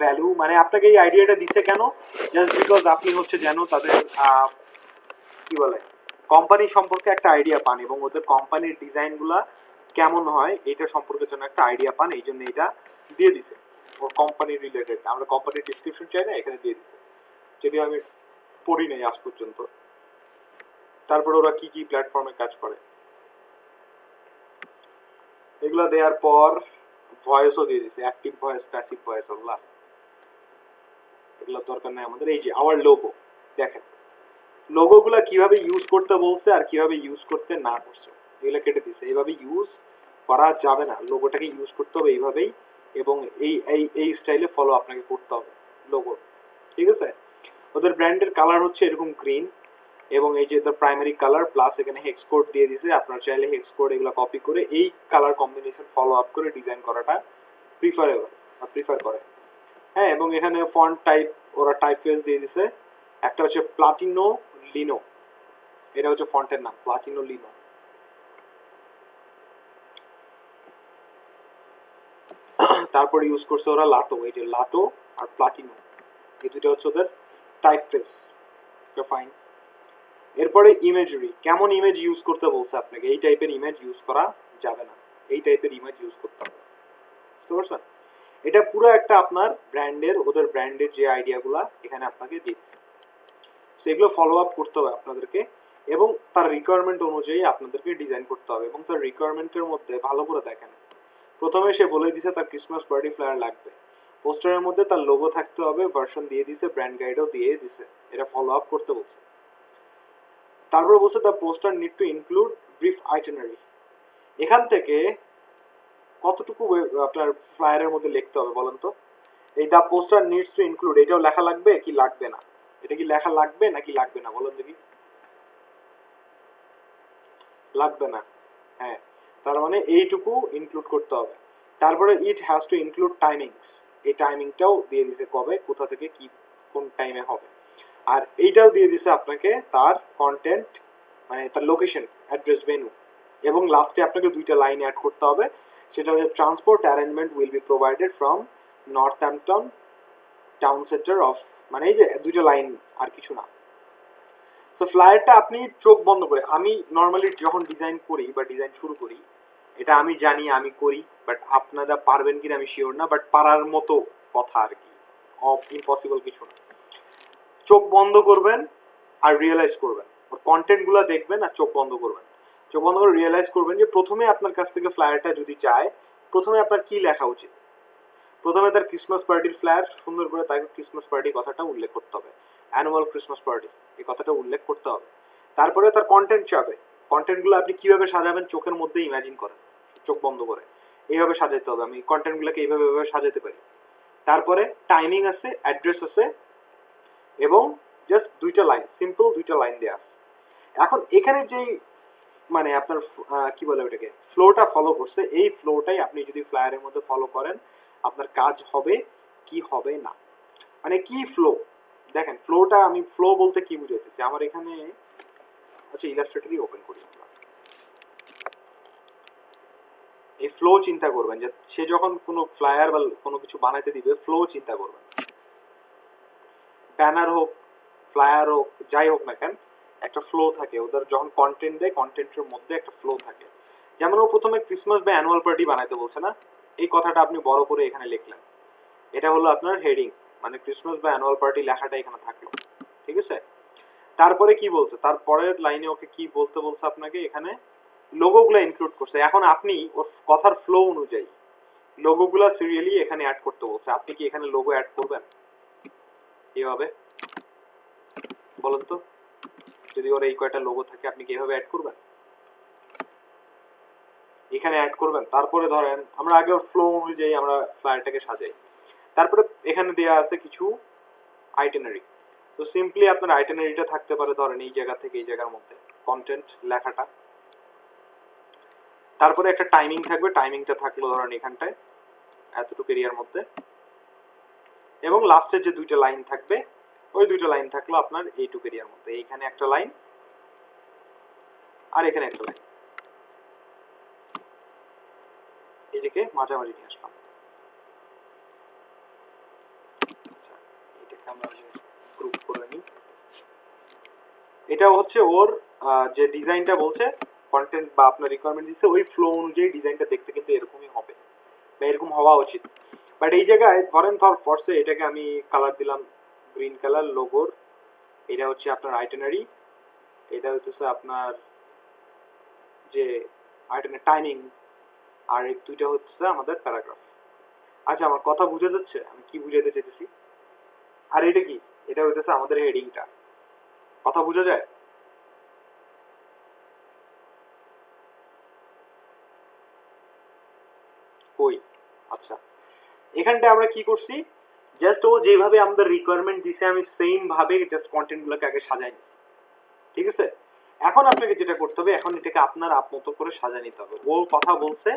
ভ্যালু, মানে আপনাকে এই আইডিয়াটা দিছে কেন? জাস্ট বিকজ আপনি হচ্ছে যেন তাদের কি বলে কোম্পানি সম্পর্কে একটা আইডিয়া পান, এবং ওদের কোম্পানির ডিজাইনগুলা কেমন হয় এটা সম্পর্কে যেন একটা আইডিয়া পান, এই জন্য এটা দিয়ে দিছে। ওর কোম্পানি রিলেটেড, আমরা কোম্পানির ডিসক্রিপশন চাই না, এখানে দিয়ে দিছে, যদিও আমি পড়ি নাই আজ পর্যন্ত। তারপরে ওরা কি কি প্ল্যাটফর্মে কাজ করে এগুলা দেওয়ার পর ভয়েসও দিয়ে দিছে, অ্যাক্টিভ ভয়েস, প্যাসিভ ভয়েস, ওগুলা এগুলো দরকার নাই আমাদের। এই যে আওয়ার লোগো, দেখেন লোগোগুলা কিভাবে ইউজ করতে বলছে আর কিভাবে ইউজ করতে না করছে, এগুলো কেটে দিছে। এইভাবে ইউজ করা যাবে না, লোগোটাকে ইউজ করতে হবে এইভাবেই, এবং এই স্টাইলে ফলো আপনাকে করতে হবে লোগো, ঠিক আছে। ওদের ব্র্যান্ডের কালার হচ্ছে এরকম গ্রিন, এবং এই যে দ্য প্রাইমারি কালার প্লাস এখানে হেক্স কোড দিয়ে দিছে। আপনারা চাইলে হেক্স কোড এগুলো কপি করে এই কালার কম্বিনেশন ফলো আপ করে ডিজাইন করাটা প্রিফারেবল বা প্রিফার করে। হ্যাঁ, এবং এখানে ফন্ট টাইপ ওরা টাইপ ফেস দিয়ে দিছে। একটা হচ্ছে প্লাটিনো লিনো, এটা হচ্ছে ফন্টের নাম, প্লাটিনো লিনো। তারপর ইউজ করছে ওরা লাটো, এই যে লাটো আর প্লাটিনো, এই দুটো হচ্ছে ওদের টাইপ ফেস, ফাইন। এরপরে ইমেজরি, কেমন ইমেজ ইউজ করতে বলছে আপনাকে, এই টাইপের ইমেজ ইউজ করা যাবে না, এই টাইপের ইমেজ ইউজ করতে হবে, বুঝতে পারছেন। এটা পুরো একটা আপনার ব্র্যান্ডের, ওদের ব্র্যান্ডের যে আইডিয়াগুলা এখানে আপনাকে দিচ্ছে, সেগুলো ফলো আপ করতে হবে আপনাদেরকে, এবং তার রিকোয়ারমেন্ট অনুযায়ী আপনাদেরকে ডিজাইন করতে হবে। এবং তার রিকোয়ারমেন্টের মধ্যে ভালো করে দেখেন, প্রথমে সে বলে দিছে তার ক্রিসমাস পার্টি ফ্লায়ার লাগবে, পোস্টারের মধ্যে তার লোগো থাকতে হবে, ভার্সন দিয়ে দিছে, ব্র্যান্ড গাইডও দিয়ে দিছে, এটা ফলো আপ করতে বলছে। তারপর বলছে the poster need to include brief itinerary. এখান থেকে কতটুকু আপনার ফ্লায়ারের মধ্যে লিখতে হবে বলেন তো, এই the poster needs two include, এটাও লেখা লাগবে কি লাগবে না, এটা কি লেখা লাগবে নাকি লাগবে না বলেন দেখি। লাগবে না, হ্যাঁ, তার মানে এইটুকু ইনক্লুড করতে হবে। তারপরে it has to include timings, এই টাইমিংটাও দিয়ে দিছে কবে কোথা থেকে কি কোন টাইমে হবে, আর এইটাও দিয়ে দিছে আপনাকে তার কন্টেন্ট, মানে তার লোকেশন, অ্যাড্রেস, ভেন্যু, এবং লাস্টে আপনাকে দুইটা লাইন অ্যাড করতে হবে, সেটা হচ্ছে transport arrangement will be provided from Northampton town centre of, মানে এই যে দুইটা লাইন আর কিছু না। তো ফ্লায়ারটা আপনি চোখ বন্ধ করে, আমি নর্মালি যখন ডিজাইন করি বা ডিজাইন শুরু করি, এটা আমি জানি আমি করি, বাট আপনারা পারবেন কিনা আমি শিওর না, বাট পারার মতো কথা আর কি, ইম্পসিবল কিছু না। চোখ বন্ধ করবেন আর রিয়েলাইজ করবেন, কন্টেন্ট গুলা দেখবেন আর চোখ বন্ধ করবেন, চোখ বন্ধ করে রিয়েলাইজ করবেন যে প্রথমে আপনার কাছ থেকে ফ্লায়ারটা যদি চায়, প্রথমে আপনার কি লেখা উচিত। প্রথমে তার ক্রিসমাস পার্টির ফ্লায়ার সুন্দর করে তাকে ক্রিসমাস পার্টি কথাটা উল্লেখ করতে হবে, অ্যানুয়াল ক্রিসমাস পার্টি এই কথাটা উল্লেখ করতে হবে। তারপরে তার কন্টেন্ট চাবে, কন্টেন্টগুলো আপনি কিভাবে সাজাবেন চোখের মধ্যে ইমাজিন করেন, চোখ বন্ধ করে এইভাবে সাজাতে হবে, আমি কন্টেন্টগুলোকে এইভাবে এইভাবে সাজাতে পারি। তারপরে টাইমিং আছে, অ্যাড্রেস আছে, এবং জাস্ট দুইটা লাইন, সিম্পল দুইটা লাইন দেওয়া আছে। এখন এখানে যেই মানে আপনার কি বলে ওটাকে ফ্লোটা ফলো করছে, এই ফ্লোটাই আপনি যদি ফ্লায়ারের মধ্যে ফলো করেন আপনার কাজ হবে কি হবে না, মানে কি ফ্লো। দেখেন ফ্লোটা, আমি ফ্লো বলতে কি বুঝাইতেছি, আমার এখানে আচ্ছা ইলাস্ট্রেটরই ওপেন করি আমরা। এই ফ্লো চিন্তা করবেন যে সে যখন কোনো ফ্লায়ার বা কোনো কিছু বানাইতে দিবে, ফ্লো চিন্তা করবেন, ব্যানার হোক ফ্লায়ার হোক যাই হোক না কেন, একটা ফ্লো থাকে ওদের, যখন কন্টেন্ট দেয় কন্টেন্টের মধ্যে একটা ফ্লো থাকে। যেমন ও প্রথমে ক্রিসমাস বা অ্যানুয়াল পার্টি বানাইতে বলছে না, এই কথাটা আপনি বড় করে এখানে লিখলেন, এটা হলো আপনার হেডিং, মানে ক্রিসমাস বা অ্যানুয়াল পার্টি লেখাটা এখানে থাকলো, ঠিক আছে। তারপরে কি বলছে, তারপরের লাইনে ওকে কি বলতে বলছে আপনাকে, এখানে লোগোগুলো ইনক্লুড করছে। এখন আপনি ওর কথার ফ্লো অনুযায়ী লোগোগুলো সিরিয়ালি এখানে অ্যাড করতে বলছে, আপনি কি এখানে লোগো অ্যাড করবেন এভাবে বলেন তো, যদি ওর এই কয়টা লোগো থাকে আপনি কি এভাবে অ্যাড করবেন, এখানে অ্যাড করবেন। তারপরে ধরেন আমরা আগে ওর ফ্লো অনুযায়ী আমরা ফ্লায়ারটাকে সাজাই, তারপরে এখানে দেয়া আছে কিছু আইটেনারি, তো সিম্পলি আপনার আইটেনারিটা থাকতে পারে ধরেন এই জায়গা থেকে এই জায়গার মধ্যে কন্টেন্ট লেখাটা, তারপরে একটা টাইমিং থাকবে, টাইমিংটা থাকলো ধরেন এখানটায় এতটুকু এরিয়ার মধ্যে, এবং লাস্টের যে দুইটা লাইন থাকবে ওই দুইটা লাইন থাকলো আপনার এইটুকু এরিয়ার মধ্যে, এইখানে একটা লাইন আর এখানে একটা লাইন, এদিকে মাঝামাঝি নিয়ে আসলাম। আচ্ছা এটাকে আমরা গ্রুপ করে নিই, এটা হচ্ছে ওর যে ডিজাইনটা বলছে কন্টেন্ট বা আপনার রিকোয়ারমেন্ট দিচ্ছে, ওই ফ্লো অনুযায়ী ডিজাইনটা দেখতে কিন্তু এরকমই হবে বা এরকম হওয়া উচিত। বাট এই জায়গায় ধরেন ফরসে এটাকে আমি কালার দিলাম গ্রিন কালার লোগোর, এটা হচ্ছে আপনার আইটেনারি, এটা হচ্ছে আপনার যে আইটেনারি টাইমিং, আর এই দুইটা হচ্ছে আমাদের প্যারাগ্রাফ। আচ্ছা আমার কথা বুঝে যাচ্ছে আমি কি বুঝাতে চাইতেছি, আর এটা কি? এটা হইতেছে আমাদের হেডিংটা। কথা বোঝা যায়? কই? আচ্ছা, এখানটা আমরা কি করছি, জাস্ট ও যেভাবে আমাদের রিকোয়ারমেন্ট দিছে আমি সেম ভাবে জাস্ট কন্টেন্ট গুলোকে আগে সাজাই নিছি, ঠিক আছে? এখন আপনাকে যেটা করতে হবে, এখন এটাকে আপনার মতো করে সাজায় নিতে হবে। ও কথা বলছে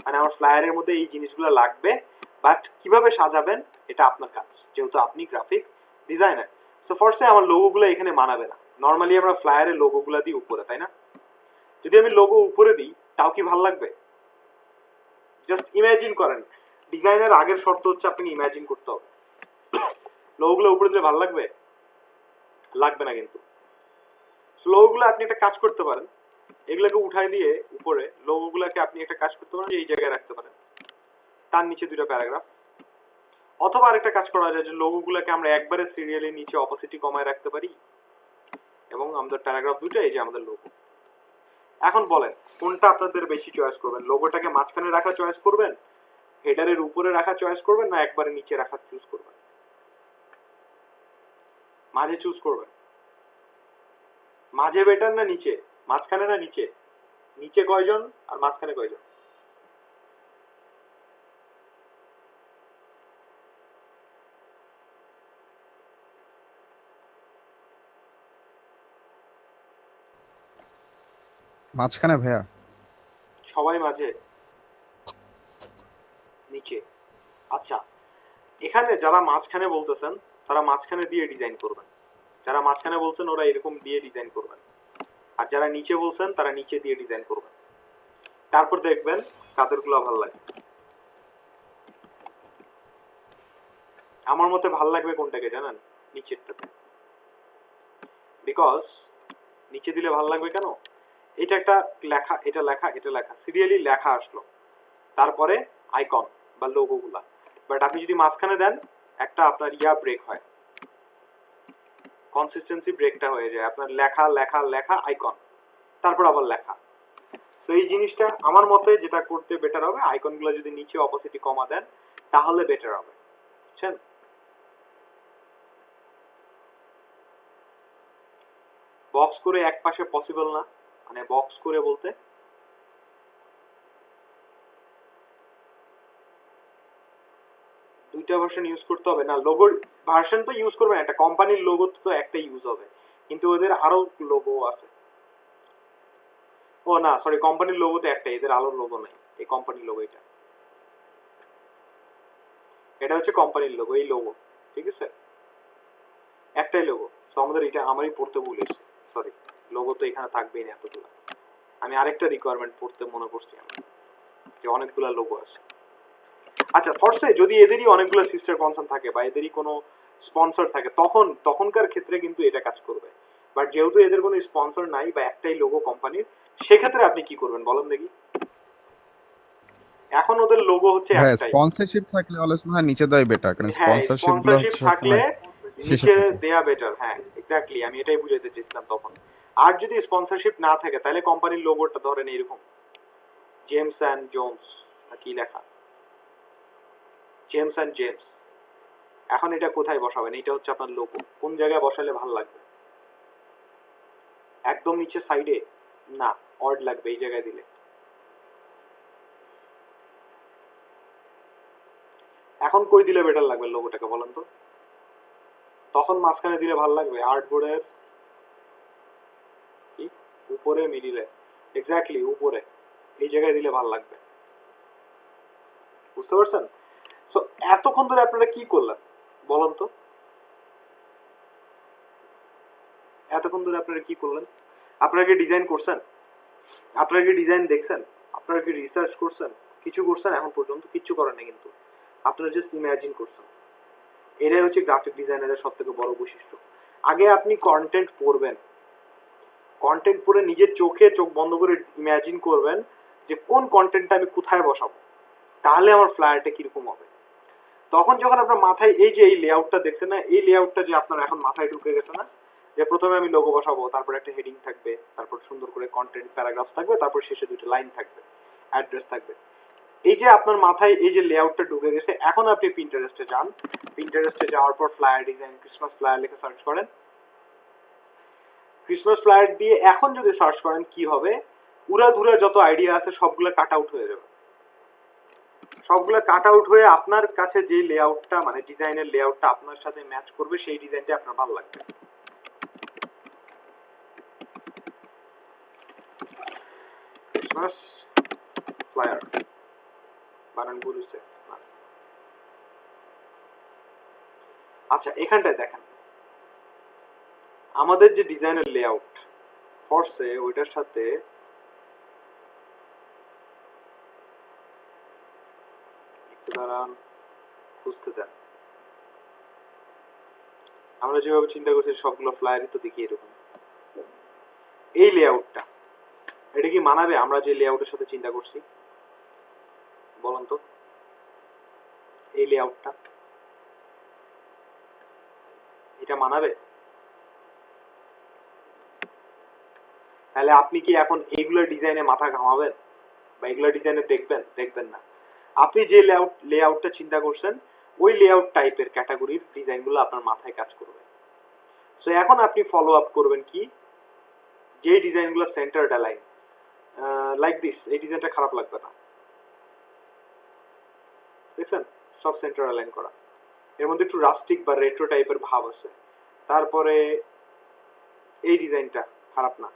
মানে আমার ফ্লায়ারের মধ্যে এই জিনিসগুলো লাগবে, বাট কিভাবে সাজাবেন এটা আপনার কাজ, যেহেতু আপনি গ্রাফিক ডিজাইনার। সো ফার্স্টে আমার লোগোগুলো এখানে মানাবে না। নর্মালি আমরা ফ্লায়ারের লোগোগুলো দিই উপরে, তাই না? যদি আমি লোগো উপরে দিই তাও কি ভালো লাগবে? জাস্ট ইমাজিন করেন, ডিজাইনের আগের শর্ত হচ্ছে আপনাকে ইমাজিন করতে হবে। লোগোগুলো উপরে দিলে ভালো লাগবে? লাগবে না কিন্তু। লোগোগুলো আপনি একটা কাজ করতে পারেন, এগুলোকে উঠাই দিয়ে উপরে লোগোগুলোকে আপনি একটা কাজ করতে পারেন যে এই জায়গায় রাখতে পারেন, তার নিচে দুটো প্যারাগ্রাফ। অথবা আরেকটা কাজ করা যায় যে লোগোগুলোকে আমরা একবারে সিরিয়ালি নিচে অপোসিটি কমায় রাখতে পারি এবং আমাদের প্যারাগ্রাফ দুটো এই যে আমাদের লোগো। এখন বলেন কোনটা আপনাদের বেশি চয়েস করবেন? লোগোটাকে মাঝখানে রাখা চয়েস করবেন, হেডারের উপরে রাখা চয়েস করবেন, না একবারে নিচে রাখা চুজ করবেন? মাঝে চুজ করবেন। মাঝে বেটার না নিচে? মাঝখানে না নিচে? নিচে কয়জন আর মাঝখানে কয়জন? মাঝখানে ভাইয়া। সবাই মাঝে, নিচে। আচ্ছা, এখানে যারা মাঝখানে বলতেছেন তারা মাঝখানে দিয়ে ডিজাইন করবেন, যারা মাঝখানে বলছেন ওরা এরকম দিয়ে ডিজাইন করবেন, আর যারা নিচে বলছেন তারা নিচে দিয়ে ডিজাইন করবেন। তারপর দেখবেন কাদেরগুলো ভালো লাগে। আমার মতে ভালো লাগবে কোনটাকে জানেন? নিচেরটাতে। বিকজ নিচে দিলে ভালো লাগবে কেন? এটা একটা লেখা, এটা লেখা, এটা লেখা, সিরিয়ালি লেখা আসলো, তারপরে আইকন বা লোগো গুলা। বাট আপনি যদি মাঝখানে দেন একটা আপনার ব্রেক হয়, কনসিস্টেন্সি ব্রেকটা হয়ে যায়, আপনার লেখা লেখা লেখা আইকন, তারপর আবার লেখা। তো এই জিনিসটা আমার মতে যেটা করতে বেটার হবে, আইকনগুলো যদি নিচে অপোসিটি কমা দেন তাহলে বেটার হবে, বুঝছেন? বক্স করে এক পাশে পসিবল না, মানে বক্স করে বলতে দুইটা ভার্সন ইউজ করতে হবে না। লোগোর ভার্সন তো ইউজ করবেন, একটা কোম্পানির লোগো তো একটা ইউজ হবে, কিন্তু ওদের আরো লোগো আছে। ও না, সরি, কোম্পানির লোগো তো একটাই, এদের আলোর লোগো নাই। এই কোম্পানির লোগো, এটা হচ্ছে কোম্পানির লোগো, এই লোগো, ঠিক আছে? একটাই লোগো। সো আমাদের এটা আমারই পড়তে ভুল এসেছে, সরি। লোগো তো এখানে থাকবেই না এতগুলো। আমি আরেকটা রিকোয়ারমেন্ট পড়তে মনে করছি আমি, যে অনেকগুলো লোগো আছে। আচ্ছা, ফার্স্টে যদি এদেরই অনেকগুলো সিস্টার কনসার্ন থাকে বা এদেরই কোনো স্পন্সর থাকে তখনকার ক্ষেত্রে কিন্তু এটা কাজ করবে। বাট যেহেতু এদের কোনো স্পন্সর নাই বা একটাই লোগো কোম্পানির, সেক্ষেত্রে আপনি কি করবেন বলেন দেখি? এখন ওদের লোগো হচ্ছে হ্যাঁ, একটাই। স্পন্সরশিপ থাকলে অলওয়েজ মনে হয় নিচে দেওয়াই বেটার, কারণ হ্যাঁ, স্পন্সরশিপ গুলো স্পন্সরশিপ হচ্ছে থাকলে সবসময় শেষে নিচে থাকে। দেয়া বেটার। হ্যাঁ, এক্স্যাক্টলি, আমি এটাই বুঝাইতে চেয়েছিলাম তখন। আর যদি স্পন্সরশিপ না থাকে তাহলে কোম্পানির লোগোটা ধরেন এরকম জেমস অ্যান্ড জোনস, কি লেখা, জেমস অ্যান্ড জেমস। এখন এটা কোথায় বসাবেন? এটা হচ্ছে আপনার লোগো, কোন জায়গায় বসালে ভালো লাগবে? একদম নিচে সাইডে না, অড লাগবে এই জায়গায় দিলে। এখন কই দিলে বেটার লাগবে লোগোটাকে বলেন তো? তখন মাঝখানে দিলে ভালো লাগবে, আর্টবোর্ডের উপরে, মিডিলে, এক্স্যাক্টলি উপরে, এই জায়গায় দিলে ভালো লাগবে, বুঝতে পারছেন? সো এতক্ষণ ধরে আপনারা কি করলেন বলেন তো? এতক্ষণ ধরে আপনারা কি করলেন? আপনারা কি ডিজাইন করছেন? আপনারা কি ডিজাইন দেখছেন? আপনারা কি রিসার্চ করছেন? কিছু করছেন? এখন পর্যন্ত কিচ্ছু করেন না, কিন্তু আপনারা জাস্ট ইমাজিন করছেন। এটাই হচ্ছে গ্রাফিক ডিজাইনারের সব থেকে বড় বৈশিষ্ট্য। আগে আপনি কন্টেন্ট পড়বেন, কন্টেন্ট পড়ে নিজের চোখে চোখ বন্ধ করে ইমাজিন করবেন যে কোন কন্টেন্টটা আমি কোথায় বসাবো, তাহলে আমার ফ্লায়ারটা কিরকম হবে। তখন যখন আপনার মাথায় এই যে এই লেআউটটা দেখছেন না, এই লেআউটটা যে আপনার এখন মাথায় ঢুকে গেছে না, যে প্রথমে আমি লোগো বসাবো, তারপর একটা হেডিং থাকবে, তারপর সুন্দর করে কন্টেন্ট প্যারাগ্রাফ থাকবে, তারপর শেষে দুটো লাইন থাকবে, অ্যাড্রেস থাকবে। এই যে আপনার মাথায় এই যে লেআউটটা ঢুকে গেছে, এখন আপনি পিন্টারেস্টে যান। পিন্টারেস্টে যাওয়ার পর ফ্লায়ার ডিজাইন, ক্রিসমাস ফ্লায়ার লিখে সার্চ করেন। ক্রিসমাস ফ্লায়ার দিয়ে এখন যদি সার্চ করেন কি হবে, উড়াধুরা যত আইডিয়া আছে সবগুলো কাট আউট হয়ে যাবে। সবগুলো কাট আউট হয়ে আপনার কাছে যে লেআউটটা মানে ডিজাইনের লেআউটটা আপনার সাথে ম্যাচ করবে সেই ডিজাইনটা আপনার ভালো লাগবে। ক্রিসমাস ফ্লায়ার বানান বলেছে। আচ্ছা এখানটায় দেখেন আমাদের যে ডিজাইনের লেআউট ফর্সে ওইটার সাথে একটু দাঁড়ান, খুঁজতে দেন। আমরা যেভাবে চিন্তা করছি সবগুলো ফ্লায়ারই তো দেখি এরকম। এই লেআউটটা এটা কি মানাবে আমরা যে লেআউটের সাথে চিন্তা করছি? বলুন তো, এই লেআউটটা এটা মানাবে? তাহলে আপনি কি এখন এইগুলো ডিজাইনে মাথা ঘামাবেন বা এগুলো ডিজাইনে দেখবেন? দেখবেন না। আপনি যে লেআউটটা চিন্তা করছেন ওই লেআউট টাইপের ক্যাটাগরির ডিজাইনগুলো আপনার মাথায় কাজ করবে। সো এখন আপনি ফলো আপ করবেন কি, যে ডিজাইনগুলো সেন্টার অ্যালাইন লাইক দিস, এই ডিজাইনটা খারাপ লাগবে না, দেখছেন সব সেন্টার অ্যালাইন করা। এর মধ্যে একটু রাস্টিক বা রেট্রো টাইপের ভাব আছে। তারপরে এই ডিজাইনটা খারাপ না।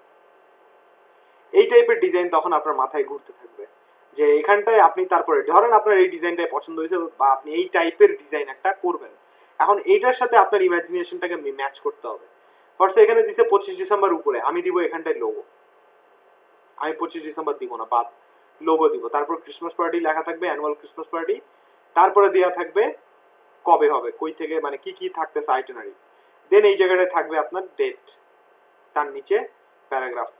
এই টাইপের ডিজাইন তখন আপনার মাথায় ঘুরতে থাকবে যে এখানটায় আপনি তারপরে ধরেন আপনার এই ডিজাইনটাই পছন্দ হয়েছে বা আপনি এই টাইপের ডিজাইন একটা করবেন। এখন এইটার সাথে আপনার ইমাজিনেশনটাকে ম্যাচ করতে হবে। ফার্স্ট এখানে দিছে 25 ডিসেম্বর উপরে, আমি দিব এখানটায় লোগো। আমি 25 ডিসেম্বর দিব না, বাদ লোগো দিব। তারপর ক্রিসমাস পার্টি লেখা থাকবে, অ্যানুয়াল ক্রিসমাস পার্টি। তারপরে দেওয়া থাকবে কবে হবে, কই থেকে, মানে কি কি থাকতেছে আইটেনারি। দেন এই জায়গাটায় থাকবে আপনার ডেট, তার নিচে প্যারাগ্রাফ,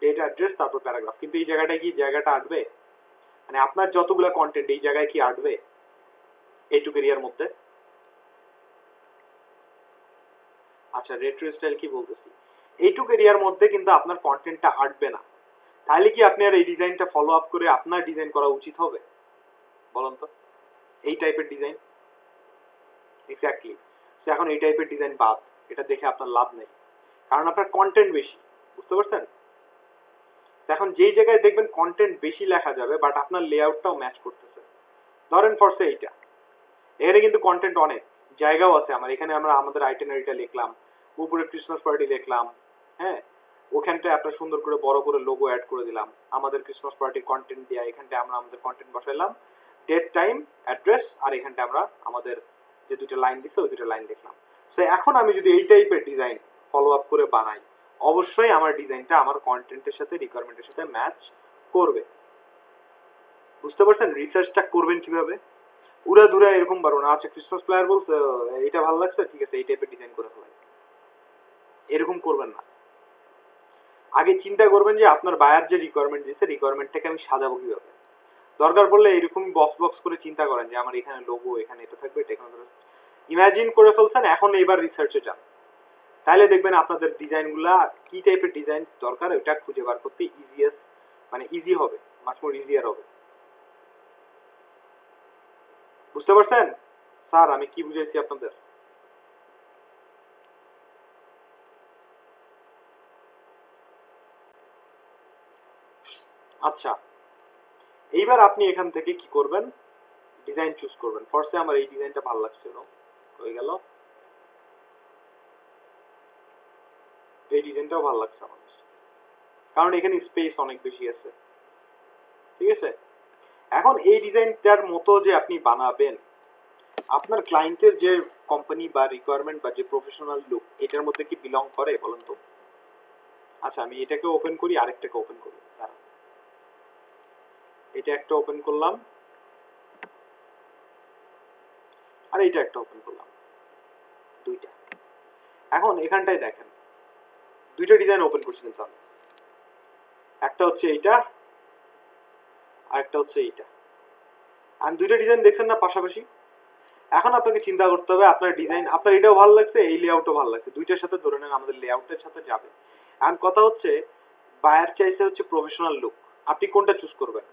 ডেট অ্যাড্রেস তারপর প্যারাগ্রাফ। কিন্তু এই জায়গাটায় কি জায়গাটা আটবে? মানে আপনার যতগুলো কন্টেন্ট এই জায়গায় কি আটবে এইটুকু এরিয়ার মধ্যে? আচ্ছা রেট্রো স্টাইল কি বলতেছি, এইটুকু এরিয়ার মধ্যে কিন্তু আপনার কন্টেন্টটা আটবে না। তাহলে কি আপনি আর এই ডিজাইনটা ফলো আপ করে আপনার ডিজাইন করা উচিত হবে? বলুন তো, এই টাইপের ডিজাইন এক্স্যাক্টলি। তো এখন এই টাইপের ডিজাইন বাদ, এটা দেখে আপনার লাভ নেই, কারণ আপনার কন্টেন্ট বেশি। বুঝতে পারছেন? এখন যেই জায়গায় দেখবেন কন্টেন্ট বেশি লেখা যাবে বাট আপনার লেআউটটাও ম্যাচ করতেছে, ধরেন ফরসে এইটা, এখানে কিন্তু কন্টেন্ট অনেক, জায়গাও আছে আমার। এখানে আমরা আমাদের আইটেনারিটা লিখলাম, উপরে ক্রিসমাস পার্টি লিখলাম, হ্যাঁ, ওখানটায় আপনার সুন্দর করে বড় করে লোগো অ্যাড করে দিলাম, আমাদের ক্রিসমাস পার্টির কন্টেন্ট দিয়ে এখানটায় আমরা আমাদের কন্টেন্ট বসাইলাম, ডেট টাইম অ্যাড্রেস, আর এখানটায় আমরা আমাদের যে দুটো লাইন দিছে ওই দুটো লাইন লিখলাম। সো এখন আমি যদি এই টাইপের ডিজাইন ফলো আপ করে বানাই, অবশ্যই আমার ডিজাইনটা আমার কন্টেন্টের সাথে রিকোয়ারমেন্টের সাথে ম্যাচ করবে। বুঝতে পারছেন রিসার্চটা করবেন কিভাবে? উড়া দুরা এরকম পারবো না, আচ্ছা ক্রিসমাস প্লেয়ার বলছে এটা ভালো লাগছে, ঠিক আছে এই টাইপের ডিজাইন করে ফেলাই, এরকম করবেন না। আগে চিন্তা করবেন যে আপনার বায়ার যে রিকোয়ারমেন্ট দিচ্ছে রিকোয়ারমেন্টটাকে আমি সাজাবো কিভাবে। দরকার পড়লে এরকম বক্স বক্স করে চিন্তা করেন যে আমার এখানে লোগো, এখানে এটা থাকবে, এটা এখানে ইমাজিন করে ফেলছেন। এখন এবার রিসার্চে যান, তাহলে দেখবেন আপনাদের ডিজাইনগুলা কি টাইপের ডিজাইন দরকার ওইটা খুঁজে বার করতে ইজিয়েস্ট মানে ইজি হবে, মাচ মোর ইজিয়ার হবে। বুঝতে পারছেন স্যার আমি কি বুঝাইছি আপনাদের? আচ্ছা এইবার আপনি এখান থেকে কি করবেন, ডিজাইন চুজ করবেন। ফার্স্টে আমার এই ডিজাইনটা ভালো লাগছিল, হয়ে গেল, এই ডিজাইনটাও ভালো লাগছে আমার, কারণ এখানে স্পেস অনেক বেশি আছে, ঠিক আছে। এখন এই ডিজাইনটার মতো যে আপনি বানাবেন, আপনার ক্লায়েন্টের যে কোম্পানি বা রিকোয়ারমেন্ট বা যে প্রফেশনাল লুক এটার মধ্যে কি বিলং করে বলেন তো? আচ্ছা আমি এটাকে ওপেন করি, আরেকটাকে ওপেন করি, এটা একটা ওপেন করলাম আর এইটা একটা ওপেন করলাম, দুইটা। এখন এখানটায় দেখেন দুইটা ডিজাইন ওপেন করছি কিন্তু আমি, একটা হচ্ছে এইটা আর একটা হচ্ছে এইটা। আর দুইটা ডিজাইন দেখছেন না পাশাপাশি। এখন আপনাকে চিন্তা করতে হবে আপনার ডিজাইন, আপনার এটাও ভালো লাগছে, এই লেআউটও ভালো লাগছে, দুইটার সাথে ধরে নেন আমাদের লেআউটের সাথে যাবে। এখন কথা হচ্ছে বায়ার চাইছে হচ্ছে প্রফেশনাল লুক, আপনি কোনটা চুজ করবেন?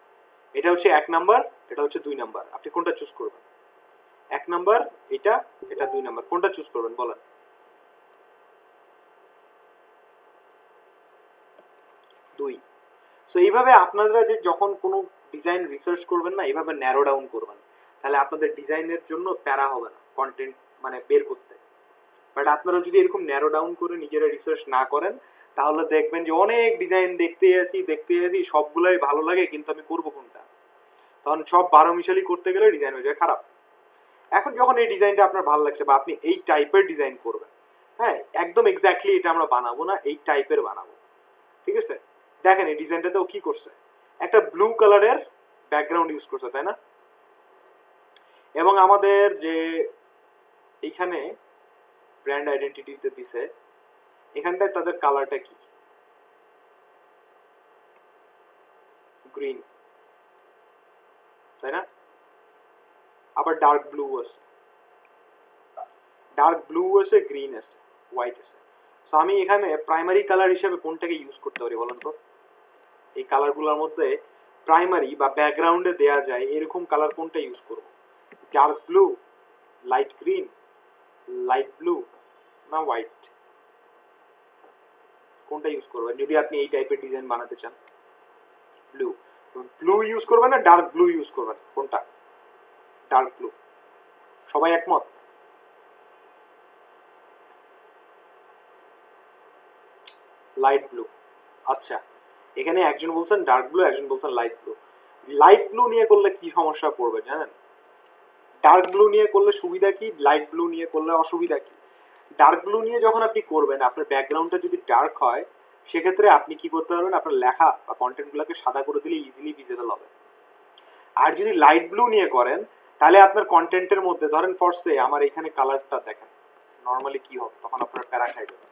এটা হচ্ছে 1 নাম্বার, এটা হচ্ছে 2 নাম্বার, আপনি কোনটা চুজ করবেন? 1 নাম্বার এটা, এটা 2 নাম্বার, কোনটা চুজ করবেন বলেন? 2। সো এইভাবে আপনারা যে যখন কোনো ডিজাইন রিসার্চ করবেন না, এইভাবে ন্যারো ডাউন করবেন, তাহলে আপনাদের ডিজাইনের জন্য প্যারা হবে না কন্টেন্ট মানে বের করতে। বাট আপনারা যদি এরকম ন্যারো ডাউন করে নিজেরা রিসার্চ না করেন, তাহলে দেখবেন যে অনেক ডিজাইন দেখতে আসি সবগুলাই ভালো লাগে, কিন্তু আমি করবো কোনটা? তখন সব বারোমিশালি করতে গেলে ডিজাইন হয়ে যায় খারাপ। এখন যখন এই ডিজাইনটা আপনার ভালো লাগছে বা আপনি এই টাইপের ডিজাইন করবেন, হ্যাঁ একদম এক্স্যাক্টলি এটা আমরা বানাবো না, এই টাইপের বানাবো, ঠিক আছে? দেখেন এই ডিজাইনটাতে ও কি করছে, একটা ব্লু কালারের ব্যাকগ্রাউন্ড ইউজ করছে, তাই না? এবং আমাদের যে এইখানে ব্র্যান্ড আইডেন্টিটিতে দিছে, এখানটায় তাদের কালারটা কি? গ্রিন, তাই না? আবার ডার্ক ব্লু আছে, ডার্ক ব্লু আছে, গ্রিন আছে, হোয়াইট আছে। সো আমি এখানে প্রাইমারি কালার হিসেবে কোনটাকে ইউজ করতে পারি বলেন তো? এই কালারগুলোর মধ্যে প্রাইমারি বা ব্যাকগ্রাউন্ডে দেয়া যায় এরকম কালার কোনটা ইউজ করব? Dark blue, light green, light blue না হোয়াইট? কোনটা ইউজ করবেন যদি আপনি এই টাইপের ডিজাইন বানাতে চান? ব্লু। ব্লু ইউজ করবেন না ডার্ক ব্লু ইউজ করবেন? কোনটা? Dark blue. সবাই একমত? Light blue. আচ্ছা, এখানে একজন বলছেন ডার্ক ব্লু, একজন বলছেন লাইট ব্লু। লাইট ব্লু নিয়ে করলে কি সমস্যা পড়বে জানেন? ডার্ক ব্লু নিয়ে করলে সুবিধা কি, লাইট ব্লু নিয়ে করলে অসুবিধা কি? ডার্ক ব্লু নিয়ে যখন আপনি করবেন, আপনার ব্যাকগ্রাউন্ডটা যদি ডার্ক হয়, সেক্ষেত্রে আপনি কি করতে পারবেন, আপনার লেখা বা কন্টেন্টগুলোকে সাদা করে দিলে ইজিলি ভিজিবল হবে। আর যদি লাইট ব্লু নিয়ে করেন, তাহলে আপনার কন্টেন্টের মধ্যে ধরেন ফরসে আমার এখানে কালারটা দেখেন নর্মালি কি হবে, তখন আপনার প্যারা খাই যাবে।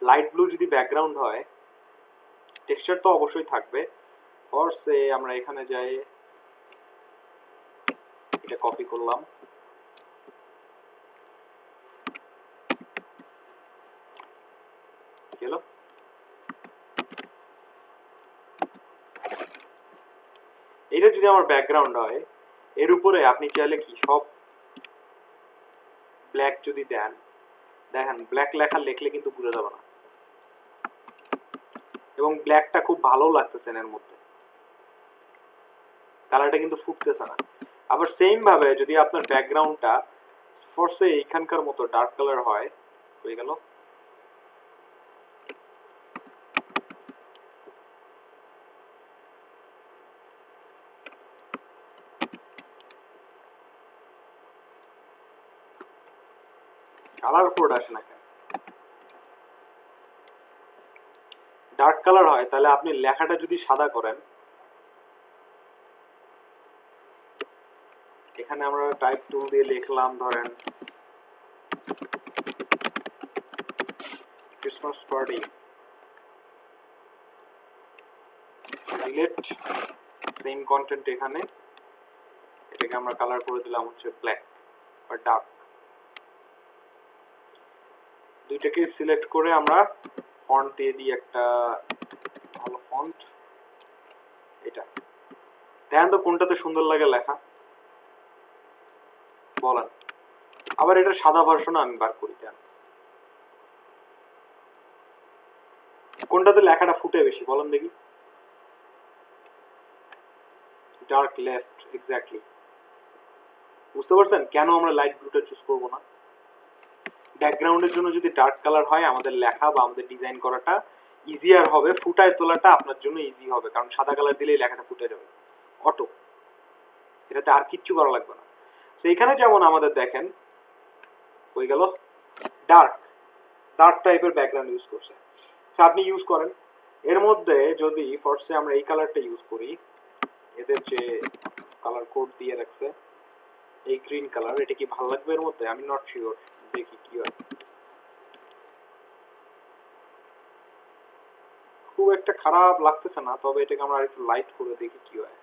লাইট ব্লু যদি ব্যাকগ্রাউন্ড হয়, টেক্সচার তো অবশ্যই থাকবে। ফরসে আমরা এখানে যাই, এটা কপি করলাম, গেল। এটা যদি আমার ব্যাকগ্রাউন্ড হয়, এর উপরে আপনি চাইলে কি সব ব্ল্যাক যদি দেন, দেখেন ব্ল্যাক লেখা লিখলে কিন্তু বুঝা যাবে না, এবং ব্ল্যাকটা খুব ভালো লাগতেছে এর মধ্যে, কালারটা কিন্তু ফুটতেছে না। আবার সেম ভাবে যদি আপনার ব্যাকগ্রাউন্ডটা ফরসে এইখানকার মতো ডার্ক কালার হয়, হয়ে গেল। কালার কোড আসে না কেন? ডার্ক কালার হয়, তাহলে আপনি লেখাটা যদি সাদা করেন, এখানে আমরা টাইপ টুল দিয়ে লিখলাম ধরেন Christmas party, delete, same content এখানে, এটাকে আমরা কালার করে দিলাম হচ্ছে ব্ল্যাক বা ডার্ক। দুইটাকে সিলেক্ট করে আমরা ফন্ট দিয়ে দিই একটা ভালো ফন্ট, এটা দেখেন তো কোনটাতে সুন্দর লাগে লেখা বলেন। আবার এটা সাদা ভার্সন আমি বার করি, দেন কোনটাতে লেখাটা ফুটে বেশি বলেন দেখি? Dark left, exactly. বুঝতে পারছেন কেন আমরা লাইট ব্লুটা চুজ করব না? ব্যাকগ্রাউন্ডের জন্য যদি ডার্ক কালার হয়, আমাদের লেখা বা আমাদের ডিজাইন করাটা ইজিয়ার হবে, ফুটায় তোলাটা আপনার জন্য ইজি হবে, কারণ সাদা কালার দিলেই লেখাটা ফুটে যাবে অটো, এটাতে আর কিচ্ছু করা লাগবে না। তো এখানে যেমন আমাদের দেখেন হয়ে গেল ডার্ক, ডার্ক টাইপের ব্যাকগ্রাউন্ড ইউজ করছে, আপনি ইউজ করেন। এর মধ্যে যদি ফরসে আমরা এই কালারটা ইউজ করি, এদের যে কালার কোড দিয়ে রাখছে এই গ্রিন কালার, এটা কি ভালো লাগবে এর মধ্যে? আমি নট শিওর, দেখি কি হয়। খুব একটা খারাপ লাগতেছে না, তবে এটাকে আমরা আরেকটু লাইট করে দেখি কি হয়।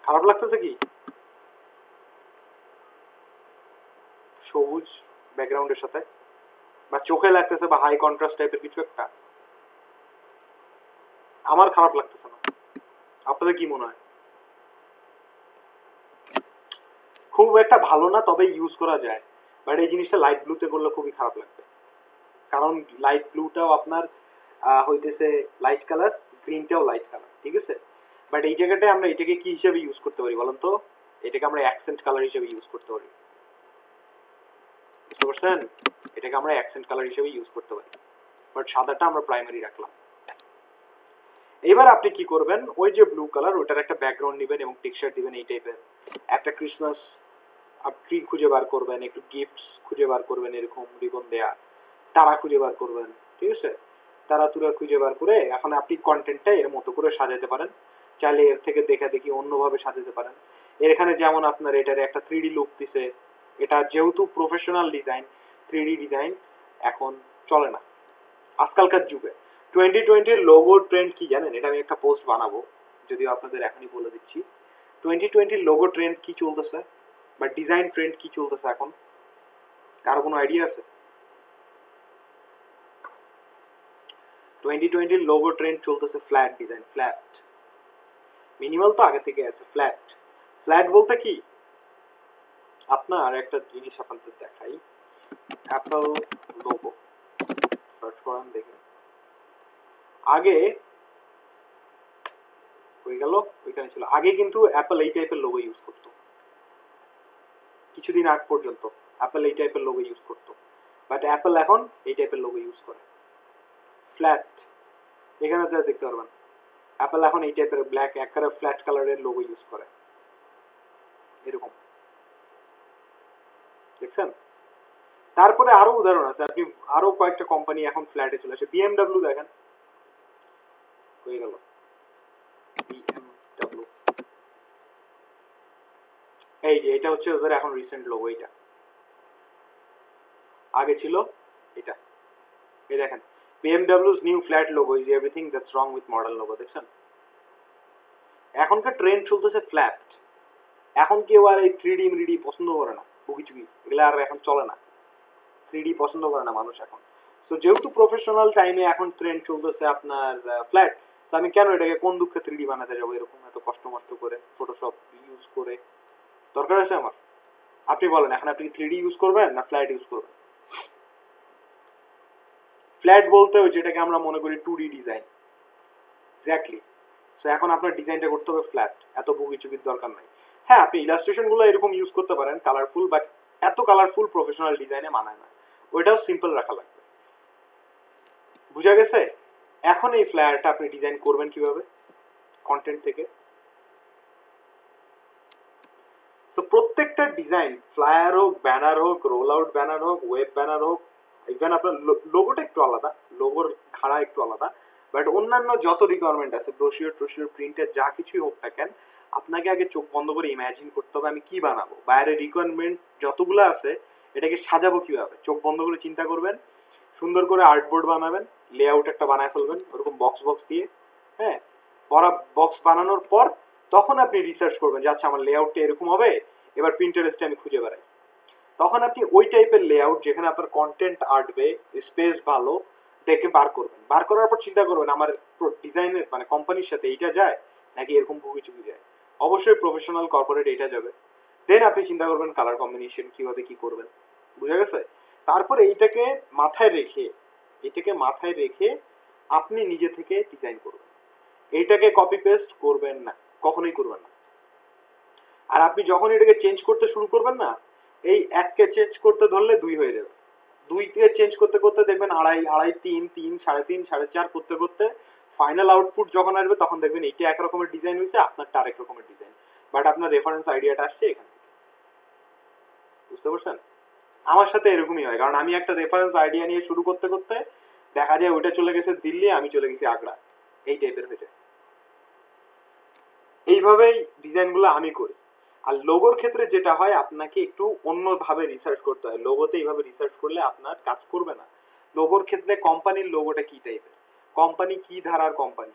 খারাপ লাগতেছে কি? সবুজ ব্যাকগ্রাউন্ডের সাথে, বা চোখে লাগতেছে, বা হাই কন্ট্রাস্ট টাইপের কিছু একটা? আমার খারাপ লাগতেছে না, আপনাদের কি মনে হয়? খুব একটা ভালো না, তবে ইউজ করা যায়, বাট এই জিনিসটা লাইট ব্লুতে করলে খুবই খারাপ লাগবে, কারণ লাইট ব্লুটাও আপনার হইতেছে লাইট কালার, গ্রিনটাও লাইট কালার, ঠিক আছে? বাট এই জায়গাটায় আমরা এটাকে কি হিসেবে ইউজ করতে পারি বলেন তো? এটাকে আমরা অ্যাকসেন্ট কালার হিসেবে ইউজ করতে পারি, বুঝতে পারছেন? এটাকে আমরা অ্যাকসেন্ট কালার হিসেবে ইউজ করতে পারি, বাট সাদাটা আমরা প্রাইমারি রাখলাম। এবার আপনি কি করবেন, ওই যে ব্লু কালার ওটার একটা ব্যাকগ্রাউন্ড নেবেন এবং টেক্সচার দিবেন এই টাইপের, একটা ক্রিসমাস ট্রি খুঁজে বার করবেন, একটু গিফটস খুঁজে বার করবেন, এরকম রিবন দেয়া তারা খুঁজে বার করবেন, ঠিক আছে? তারা তুরা খুঁজে বার করে এখন আপনি কন্টেন্টটা এর মতো করে সাজাতে পারেন, চাইলে এর থেকে দেখা দেখি অন্যভাবে সাজাতে পারেন। এখানে যেমন আপনার এটার একটা 3D লুক দিছে, এটা যেহেতু প্রফেশনাল ডিজাইন, 3D ডিজাইন এখন চলে না আজকালকার যুগে। 2020 লোগো ট্রেন্ড কি জানেন? এটা আমি একটা পোস্ট বানাবো, যদিও আপনাদের এখনই বলে দিচ্ছি। 2020 লোগো ট্রেন্ড কি চলতেছে বা ডিজাইন ট্রেন্ড কি চলতেছে এখন, কারো কোনো আইডিয়া আছে? 2020 লোগো ট্রেন্ড চলতেছে ফ্ল্যাট ডিজাইন, ফ্ল্যাট। মিনিমাল তো আগে থেকে আছে, ফ্ল্যাট। ফ্ল্যাট বলতে কি, আপনার একটা জিনিস আপনাদের দেখাই, অ্যাপল লোগো সার্চ করেন দেখেন। আগে হয়ে গেল, ওইখানে ছিল। আগে কিন্তু অ্যাপল এই টাইপের লোগো ইউজ করতো, কিছুদিন আগ পর্যন্ত অ্যাপল এই টাইপের লোগো ইউজ করতো, বাট অ্যাপল এখন এই টাইপের লোগো ইউজ করে, ফ্ল্যাট। এখানে যা দেখতে পারবেন অ্যাপল এখন এই টাইপের ব্ল্যাক একবারে ফ্ল্যাট কালারের লোগো ইউজ করে, এরকম দেখছেন? তারপরে আরো উদাহরণ আছে, আপনি আরো কয়েকটা কোম্পানি এখন ফ্ল্যাটে চলে আসে। বিএমডব্লিউ দেখেন, হয়ে গেল বিএমডব্লিউ, এই যে এটা হচ্ছে ওদের এখন রিসেন্ট লোগো, এটা আগে ছিল এটা, এই দেখেন BMW's new flat logo is everything that's wrong with modern logo, দেখছেন? এখনকার ট্রেন্ড চলতেছে ফ্ল্যাট, এখন কেউ আর এই 3D মিডি পছন্দ করে না, বুকিচুকি এগুলো আর এখন চলে না, 3D পছন্দ করে না মানুষ এখন। সো যেহেতু প্রফেশনাল টাইমে এখন ট্রেন্ড চলতেছে আপনার ফ্ল্যাট, তো আমি কেন এটাকে কোন দুঃখে 3D বানাতে যাবো এরকম এত কষ্ট মষ্ট করে, ফটোশপ ইউজ করে? দরকার আছে আমার? আপনি বলেন, এখন আপনি 3D ইউজ করবেন না ফ্ল্যাট ইউজ করবেন? ফ্ল্যাট বলতে ওই যেটাকে আমরা মনে করি 2D ডিজাইন, এক্স্যাক্টলি। সো এখন আপনার ডিজাইনটা করতে হবে ফ্ল্যাট, এত ভুগিচুকির দরকার নাই। হ্যাঁ, আপনি ইলাস্ট্রেশন গুলো এরকম ইউজ করতে পারেন কালারফুল, বাট এত কালারফুল প্রফেশনাল ডিজাইনে মানায় না, ওইটাও সিম্পল রাখা লাগবে, বুঝা গেছে? এখন এই ফ্লায়ারটা আপনি ডিজাইন করবেন কিভাবে, কন্টেন্ট থেকে। সো প্রত্যেকটা ডিজাইন, ফ্লায়ার হোক, ব্যানার হোক, রোল আউট ব্যানার হোক, ওয়েব ব্যানার হোক, ইভেন আপনার লোগোটা একটু আলাদা, লোগোর ধারা একটু আলাদা, বাট অন্যান্য যত রিকোয়ারমেন্ট আছে, ব্রোশিওর ট্রোশিওর প্রিন্টের যা কিছুই হোক না কেন, আপনাকে আগে চোখ বন্ধ করে ইমাজিন করতে হবে আমি কি বানাবো, বাইরের রিকোয়ারমেন্ট যতগুলো আছে এটাকে সাজাবো কিভাবে, চোখ বন্ধ করে চিন্তা করবেন, সুন্দর করে আর্টবোর্ড বানাবেন, লেআউট একটা বানায় ফেলবেন ওরকম বক্স বক্স দিয়ে, হ্যাঁ, পরা বক্স বানানোর পর তখন আপনি রিসার্চ করবেন যে আচ্ছা আমার লেআউটটা এরকম হবে, এবার প্রিন্টারেস্টে আমি খুঁজে বেড়াই। তখন আপনি ওই টাইপের লেআউট যেখানে আপনার কন্টেন্ট আসবে, স্পেস ভালো দেখে বার করবেন, বার করার পর চিন্তা করবেন আমার ডিজাইনের মানে কোম্পানির সাথে এইটা যায় নাকি এরকম ভুগিচুকি যায়। অবশ্যই প্রফেশনাল কর্পোরেট এটা যাবে, দেন আপনি চিন্তা করবেন কালার কম্বিনেশন কিভাবে কি করবেন, বুঝা গেছে? তারপরে এইটাকে মাথায় রেখে, এটাকে মাথায় রেখে আপনি নিজে থেকে ডিজাইন করবেন, এইটাকে কপি পেস্ট করবেন না, কখনোই করবেন না। আর আপনি যখন এটাকে চেঞ্জ করতে শুরু করবেন না, এই এককে চেঞ্জ করতে ধরলে 2 হয়ে যাবে, 2 কে চেঞ্জ করতে করতে দেখবেন 2.5, 2.5, 3, 3, 3.5, 4.5 করতে করতে ফাইনাল আউটপুট যখন আসবে তখন দেখবেন এইটা এক রকমের ডিজাইন হয়েছে, আপনারটা আরেক রকমের ডিজাইন, বাট আপনার রেফারেন্স আইডিয়াটা আসছে এখান থেকে, বুঝতে পারছেন? আমার সাথে এরকমই হয়, কারণ আমি একটা রেফারেন্স আইডিয়া নিয়ে শুরু করতে করতে দেখা যায় ওইটা চলে গেছে দিল্লি, আমি চলে গেছি আগ্রা, এই টাইপের হয়ে যায়। এইভাবেই ডিজাইনগুলো আমি করি। আর লোগোর ক্ষেত্রে যেটা হয় আপনাকে একটু অন্যভাবে রিসার্চ করতে হয়, লোগোতে এইভাবে রিসার্চ করলে আপনার কাজ করবে না। লোগোর ক্ষেত্রে কোম্পানির লোগোটা কি টাইপের, কোম্পানি কি ধারার কোম্পানি,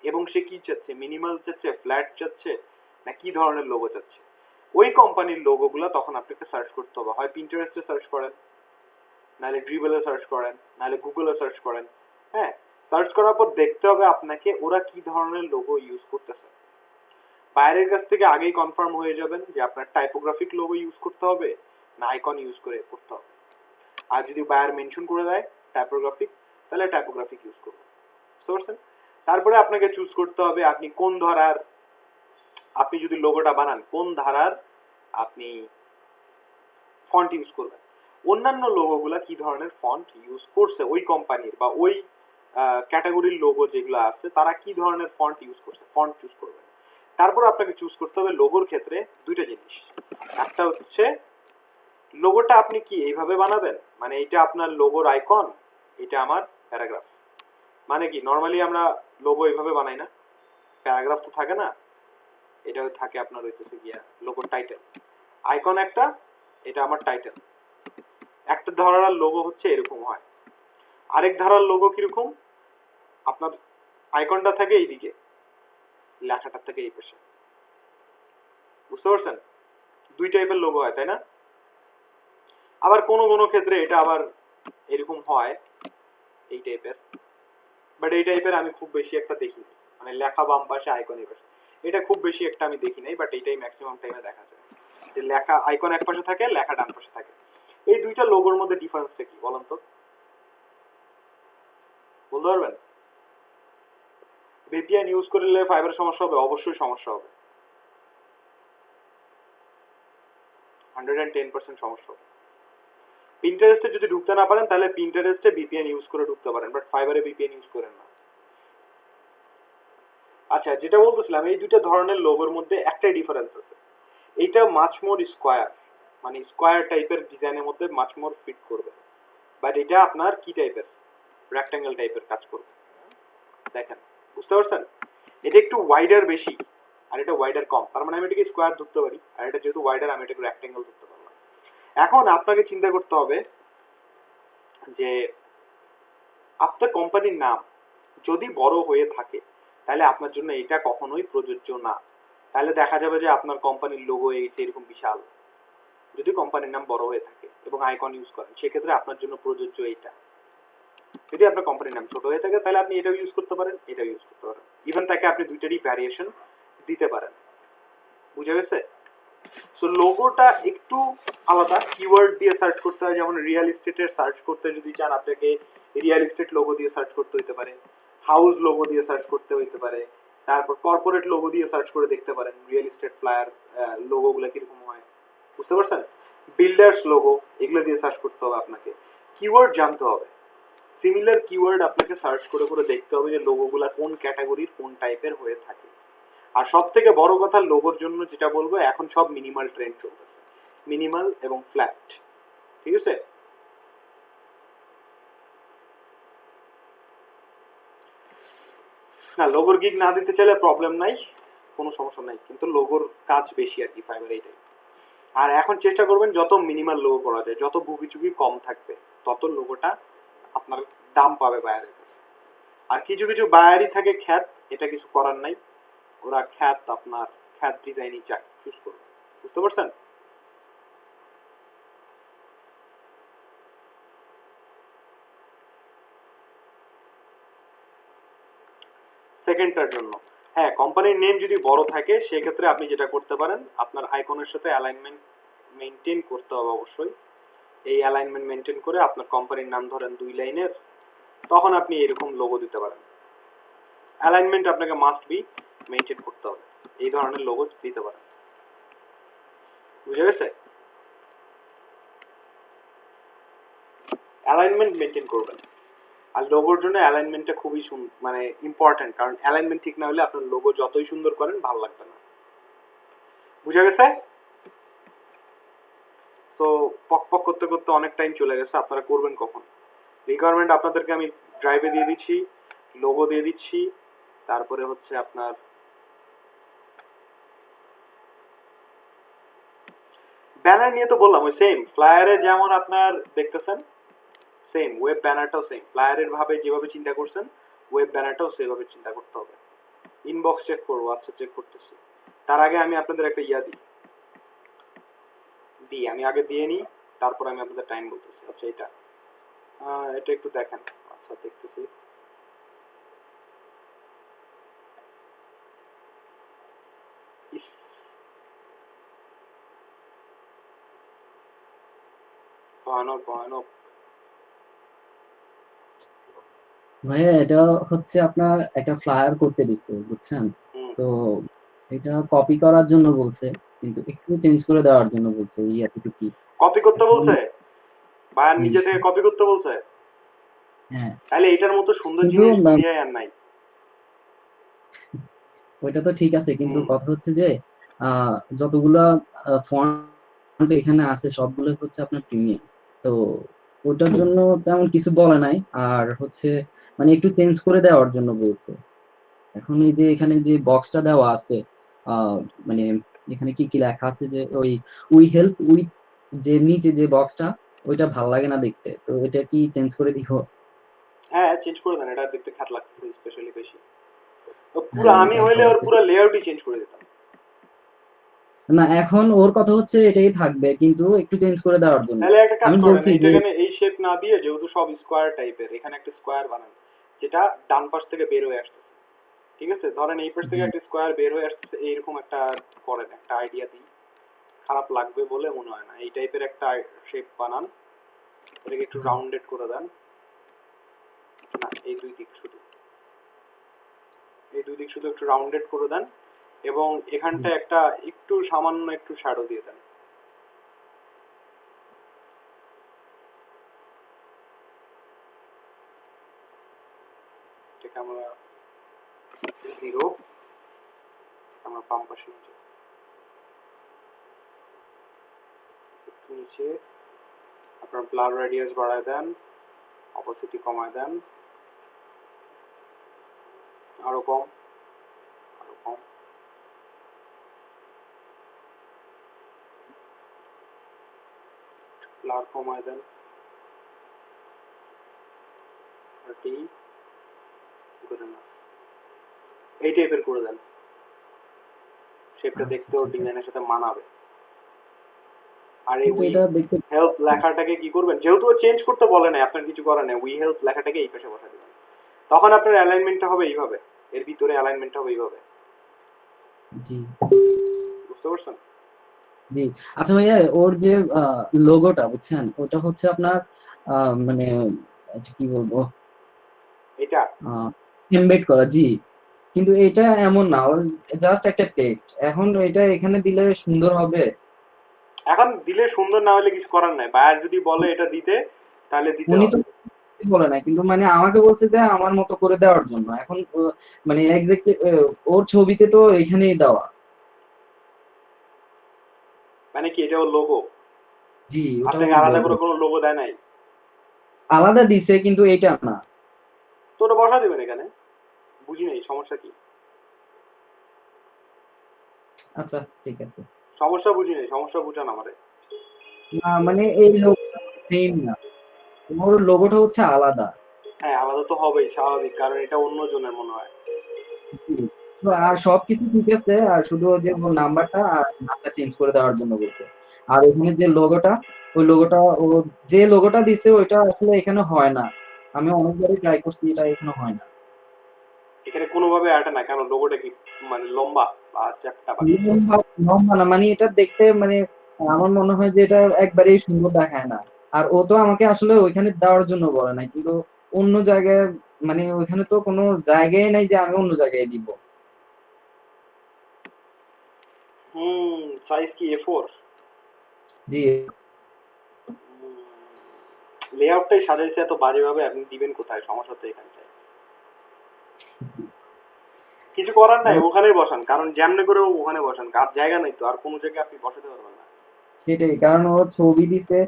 এবং সে কি চাচ্ছে, মিনিমাল চাচ্ছে, ফ্ল্যাট চাচ্ছে, না কি ধরনের লোগো চাচ্ছে, ওই কোম্পানির লোগোগুলো তখন আপনাকে সার্চ করতে হবে, হয় পিন্টারেস্টে সার্চ করেন, নাহলে ড্রিবলে সার্চ করেন, নাহলে গুগলে সার্চ করেন, হ্যাঁ, সার্চ করার পর দেখতে হবে আপনাকে ওরা কি ধরনের লোগো ইউজ করতেছে। বাইরের কাছ থেকে আগেই কনফার্ম হয়ে যাবেন যে আপনার টাইপোগ্রাফিক লোগো ইউজ করতে হবে না আইকন ইউজ করে করতে হবে। আর যদি বায়ার মেনশন করে দেয় টাইপোগ্রাফিক, তাহলে টাইপোগ্রাফিক ইউজ করবেন, বুঝতে পারছেন? তারপরে আপনাকে চুজ করতে হবে আপনি কোন ধারার, আপনি যদি লোগোটা বানান কোন ধারার আপনি ফন্ট ইউজ করবেন। অন্যান্য লোগোগুলা কি ধরনের ফন্ট ইউজ করছে ওই কোম্পানির বা ওই ক্যাটাগরির লোগো যেগুলো আছে তারা কি ধরনের ফন্ট ইউজ করছে, ফন্ট চুজ করবেন। তারপর আপনাকে চুজ করতে হবে লোগোর ক্ষেত্রে দুইটা জিনিস। একটা হচ্ছে লোগোটা আপনি কি এইভাবে বানাবেন, মানে এটা আপনার লোগোর আইকন, এটা আমার প্যারাগ্রাফ। মানে কি নরমালি আমরা লোগো এইভাবে বানাই না, প্যারাগ্রাফ তো থাকে না, এটা থাকে আপনার হইতেছে গিয়া লোগোর টাইটেল, আইকন একটা, এটা আমার টাইটেল। একটা ধারার লোগো হচ্ছে এরকম হয়, আরেক ধারার লোগো কিরকম, আপনার আইকনটা থাকে এইদিকে, লেখাটা থাকে এই পাশে, বুঝতে পারছেন? দুই টাইপের লোগো হয়, তাই না? আবার কোনো কোনো ক্ষেত্রে এটা আবার এরকম হয় এই টাইপের, বাট এই টাইপের আমি খুব বেশি একটা দেখি, মানে লেখা বাম পাশে আইকন এই পাশে, এটা খুব বেশি একটা আমি দেখি নাই, বাট এইটাই ম্যাক্সিমাম টাইমে দেখা যায় যে লেখা আইকন এক পাশে থাকে, লেখা ডান পাশে থাকে। এই দুইটা লোগোর মধ্যে ডিফারেন্সটা কি বলেন তো, বলতে পারবেন? ভিপিএন ইউজ করলে ফাইবারের সমস্যা হবে, অবশ্যই সমস্যা হবে, 110% সমস্যা হবে। পিন্টারেস্টে যদি ঢুকতে না পারেন তাহলে পিন্টারেস্টে ভিপিএন ইউজ করে ঢুকতে পারেন, বাট ফাইবারে ভিপিএন ইউজ করেন না। আচ্ছা, যেটা বলতেছিলাম এই দুইটা ধরনের লোগোর মধ্যে একটাই ডিফারেন্স আছে, এইটা মাচ মোর স্কোয়ার, মানে স্কোয়ার টাইপের ডিজাইনের মধ্যে মাচ মোর ফিট করবে, বাট এটা আপনার কি টাইপের, রেক্ট্যাঙ্গেল টাইপের কাজ করবে। দেখেন, বুঝতে পারছেন? এটা একটু ওয়াইডার বেশি আর এটা ওয়াইডার কম, তার মানে আমি এটাকে স্কোয়ার ধরতে পারি, আর এটা যেহেতু ওয়াইডার আমি এটাকে রেক্ট্যাঙ্গেল ধরতে পারলাম। এখন আপনাকে চিন্তা করতে হবে যে আপনার কোম্পানির নাম যদি বড় হয়ে থাকে তাহলে আপনার জন্য এটা কখনোই প্রযোজ্য না। তাহলে দেখা যাবে যে আপনার কোম্পানির লোগো এসে এরকম বিশাল, যদি কোম্পানির নাম বড় হয়ে থাকে এবং আইকন ইউজ করেন সেক্ষেত্রে আপনার জন্য প্রযোজ্য এইটা। যদি আপনার কোম্পানির নাম ছোট হয়ে থাকে তাহলে আপনি এটাও ইউজ করতে পারেন, এটাও ইউজ করতে পারেন, ইভেন তাকে আপনি দুইটারই ভ্যারিয়েশন দিতে পারেন। বুঝা গেছে? সো লোগোটা একটু আলাদা, কিওয়ার্ড দিয়ে সার্চ করতে হয়, যেমন রিয়েল এস্টেটের সার্চ করতে যদি চান আপনাকে রিয়েল এস্টেট লোগো দিয়ে সার্চ করতে হইতে পারে, হাউস লোগো দিয়ে সার্চ করতে হইতে পারে, তারপর কর্পোরেট লোগো দিয়ে সার্চ করে দেখতে পারেন রিয়েল এস্টেট ফ্লায়ার লোগোগুলো কিরকম হয়, বুঝতে পারছেন? বিল্ডার্স লোগো, এগুলো দিয়ে সার্চ করতে হবে আপনাকে, কিওয়ার্ড জানতে হবে, সিমিলার কিওয়ার্ড আপনাকে সার্চ করে করে দেখতে হবে যে লোগোগুলা কোন ক্যাটাগরির কোন টাইপের হয়ে থাকে। আর সব থেকে বড় কথা লোগোর জন্য যেটা বলবো, এখন সব মিনিমাল ট্রেন্ড চলতেছে, মিনিমাল এবং ফ্ল্যাট, ঠিক আছে? না, লোগোর গিগ না দিতে চাইলে প্রবলেম নাই, কোনো সমস্যা নাই, কিন্তু লোগোর কাজ বেশি আর কি ফাইবার এইটাই। আর এখন চেষ্টা করবেন যত মিনিমাল লোগো করা যায়, যত ভুগিচুগি কম থাকবে তত লোগোটা আপনার দাম পাবে বায়ারের কাছে। আর কিছু কিছু বায়ারই থাকে খ্যাত, এটা কিছু করার নাই, ওরা খ্যাত আপনার খ্যাত ডিজাইনই চায়, চুজ করবে, বুঝতে পারছেন? সেকেন্ডটার জন্য হ্যাঁ, কোম্পানির নেম যদি বড় থাকে সেক্ষেত্রে আপনি যেটা করতে পারেন, আপনার আইকনের সাথে অ্যালাইনমেন্ট মেনটেন করতে হবে অবশ্যই। এই অ্যালাইনমেন্ট মেনটেন করে আপনার কোম্পানির নাম ধরেন 2 লাইনের, তখন আপনি এরকম লোগো দিতে পারেন। অ্যালাইনমেন্ট আপনাকে মাস্ট বি মেনটেন করতে হবে, এই ধরনের লোগো দিতে পারেন, বুঝে গেছে? অ্যালাইনমেন্ট মেনটেন করবেন, আর লোগোর জন্য অ্যালাইনমেন্টটা খুবই মানে ইম্পর্টেন্ট, কারণ অ্যালাইনমেন্ট ঠিক না হলে আপনার লোগো যতই সুন্দর করেন ভালো লাগবে না, বুঝা গেছে? তো পক পক করতে করতে অনেক টাইম চলে গেছে, আপনারা করবেন কখন? রিকোয়ারমেন্ট আপনাদেরকে আমি ড্রাইভে দিয়ে দিচ্ছি, লোগো দিয়ে দিচ্ছি, তারপরে হচ্ছে আপনার ব্যানার নিয়ে তো বললাম, ওই সেম ফ্লায়ারে যেমন আপনার দেখতেছেন সেম ওয়েব ব্যানারটাও সেম, ফ্লায়ারের ভাবে যেভাবে চিন্তা করছেন ওয়েব ব্যানারটাও সেভাবে চিন্তা করতে হবে। ইনবক্স চেক করবো, আচ্ছা চেক করতেছি, তার আগে আমি আপনাদের একটা দিই, আমি আগে দিয়ে নিই, তারপর আমি আপনাদের টাইম বলতেছি। আচ্ছা এটা এটা একটু দেখেন, আচ্ছা দেখতেছি, ইস, ভয়ানক ভয়ানক। ভাইয়া এটা হচ্ছে আপনার একটা ফ্লায়ার করতে দিচ্ছে, বুঝছেন? হুম, তো এটা কপি করার জন্য বলছে, কিন্তু একটু চেঞ্জ করে দেওয়ার জন্য বলছে, এই এতটুকুই। কপি করতে এখন বলছে? বায়ার জি, নিজে থেকে কপি করতে বলছে? হ্যাঁ, তাহলে এটার মতো সুন্দর কিন্তু জিনিস দুনিয়ায় আর নাই। ওইটা তো ঠিক আছে, কিন্তু হুম, কথা হচ্ছে যে যতগুলা ফন্ট এখানে আছে সবগুলো হচ্ছে আপনার প্রিমিয়াম। তো ওটার জন্য তেমন কিছু বলে নাই। আর হচ্ছে মানে একটু চেঞ্জ করে দেওয়ার জন্য বলছে। এখন এই যে এখানে যে বক্সটা দেওয়া আছে, আহ মানে এখানে কি কি লেখা আছে, যে ওই উই হেল্প উইথ, যে নিচে যে বক্সটা, ওইটা ভাল লাগে না দেখতে, তো এটা কি চেঞ্জ করে দিব? হ্যাঁ চেঞ্জ করে দেন, এটা দেখতে খারাপ লাগতেছে স্পেশালি বেশি। তো পুরো হ্যাঁ, আমি এটা হইলে ভালো ওর লাগতেছে পুরো লেআউটই চেঞ্জ করে দিতাম। না। এখন ওর কথা হচ্ছে এটাই থাকবে, কিন্তু একটু চেঞ্জ করে দেওয়ার জন্য। তাহলে একটা কাজ আমি করেন, বলছি এই যে যেখানে এই শেপ না দিয়ে, যেহেতু সব স্কোয়ার টাইপের, এখানে একটা স্কোয়ার বানান যেটা ডান পাশ থেকে বের হয়ে আসতেছে। ঠিক আছে, ধরেন এই পাশ থেকে জি, একটা স্কোয়ার বের হয়ে আসতেছে, এইরকম একটা করেন, একটা আইডিয়া দিই। খারাপ লাগবে বলে মনে হয় না, এই টাইপের একটা শেপ বানান, এটাকে একটু জি, রাউন্ডেড করে দেন। না, এই দুই দিক শুধু, এই দুই দিক শুধু একটু রাউন্ডেড করে দেন, এবং জি। এখানটা একটা একটু সামান্য একটু শ্যাডো দিয়ে দেন। এটাকে আমরা জিরো, আমরা বাম পাশে নিচে একটু নিচে আপনার ব্লার রেডিয়াস বাড়ায় দেন, অপোসিটি কমায় দেন, আরো কম, আরো কম, ব্লার কমায় দেন, 30, good enough। এই টাইপের করে দেন, শেপটা আচ্ছা, দেখতেও ঠিক আছে। ডিজাইনের সাথে মানাবে। আর এই কিন্তু উই এটা দেখতে হেল্প লেখাটাকে কি করবেন, যেহেতু ও চেঞ্জ করতে বলে না, আপনার কিছু করার নেই, উই হেল্প লেখাটাকে এই পাশে বসা দিবেন। তখন আপনার অ্যালাইনমেন্টটা হবে এইভাবে, এর ভিতরে অ্যালাইনমেন্টটা হবে এইভাবে। জি, বুঝতে পারছেন? জি। আচ্ছা ভাইয়া, ওর যে লোগোটা বুঝছেন, ওটা হচ্ছে আপনার মানে এটা কি বলবো, এটা এমবেড করা, জি। কিন্তু এটা এমন না, জাস্ট একটা টেক্সট। এখন এটা এখানে দিলে সুন্দর হবে? এখন দিলে সুন্দর, না হলে কিছু করার নাই, বায়ার যদি বলে এটা দিতে, তাহলে দিতে উনি তো হবে। বলে না, কিন্তু মানে আমাকে বলছে যে আমার মতো করে দেওয়ার জন্য। এখন মানে এক্স্যাক্টলি ওর ছবিতে তো এখানেই দেওয়া। মানে কি এটা ওর লোগো? জি, ওটা আপনাকে ওর আলাদা লোগো। করে কোনো লোগো দেয় নাই? আলাদা দিছে, কিন্তু এটা না। তো ওটা বসা দিবেন এখানে, বুঝি নাই সমস্যা কি। আচ্ছা, ঠিক আছে। সমস্যা বুঝি নাই, সমস্যা বুঝান আমারে। না মানে এই লোগোটা সেম না, ওর লোগোটা হচ্ছে আলাদা। হ্যাঁ আলাদা তো হবেই, স্বাভাবিক, কারণ এটা অন্য জনের মনে হয়। জি। তো আর সবকিছু ঠিক আছে, আর শুধু ওই যে ওর নাম্বারটা আর নামটা চেঞ্জ করে দেওয়ার জন্য বলছে। আর ওখানে যে লোগোটা, ওই লোগোটা ও যে লোগোটা দিছে ওইটা আসলে এখানে হয় না। আমি অনেকবারই ট্রাই করছি, এটা এখানে হয় না। এখানে কোনোভাবে আটা না, কেন লোগোটা কি মানে লম্বা বা চ্যাপ্টা বা কি? লম্বা লম্বা না, মানে এটা দেখতে মানে আমার মনে হয় যে এটা একবারেই সুন্দর দেখায় না। আর ও তো আমাকে আসলে ওইখানে দেওয়ার জন্য বলে নাই, কিন্তু অন্য জায়গায়, মানে ওইখানে তো কোনো জায়গায় নাই যে আমি অন্য জায়গায় দিব। সাইজ কি A4? জি। লেআউটটাই সাজাইছে এত বাজে ভাবে, আপনি দিবেন কোথায়? সমস্যা তো এখানটায়। কিছু করার নাই, ওখানেই বসান, কারণ যেমনে করে ওখানে বসান, আর জায়গা নাই তো, আর কোনো জায়গায় আপনি বসাতে পারবেন না। সেটাই, কারণ ও ছবি দিছে।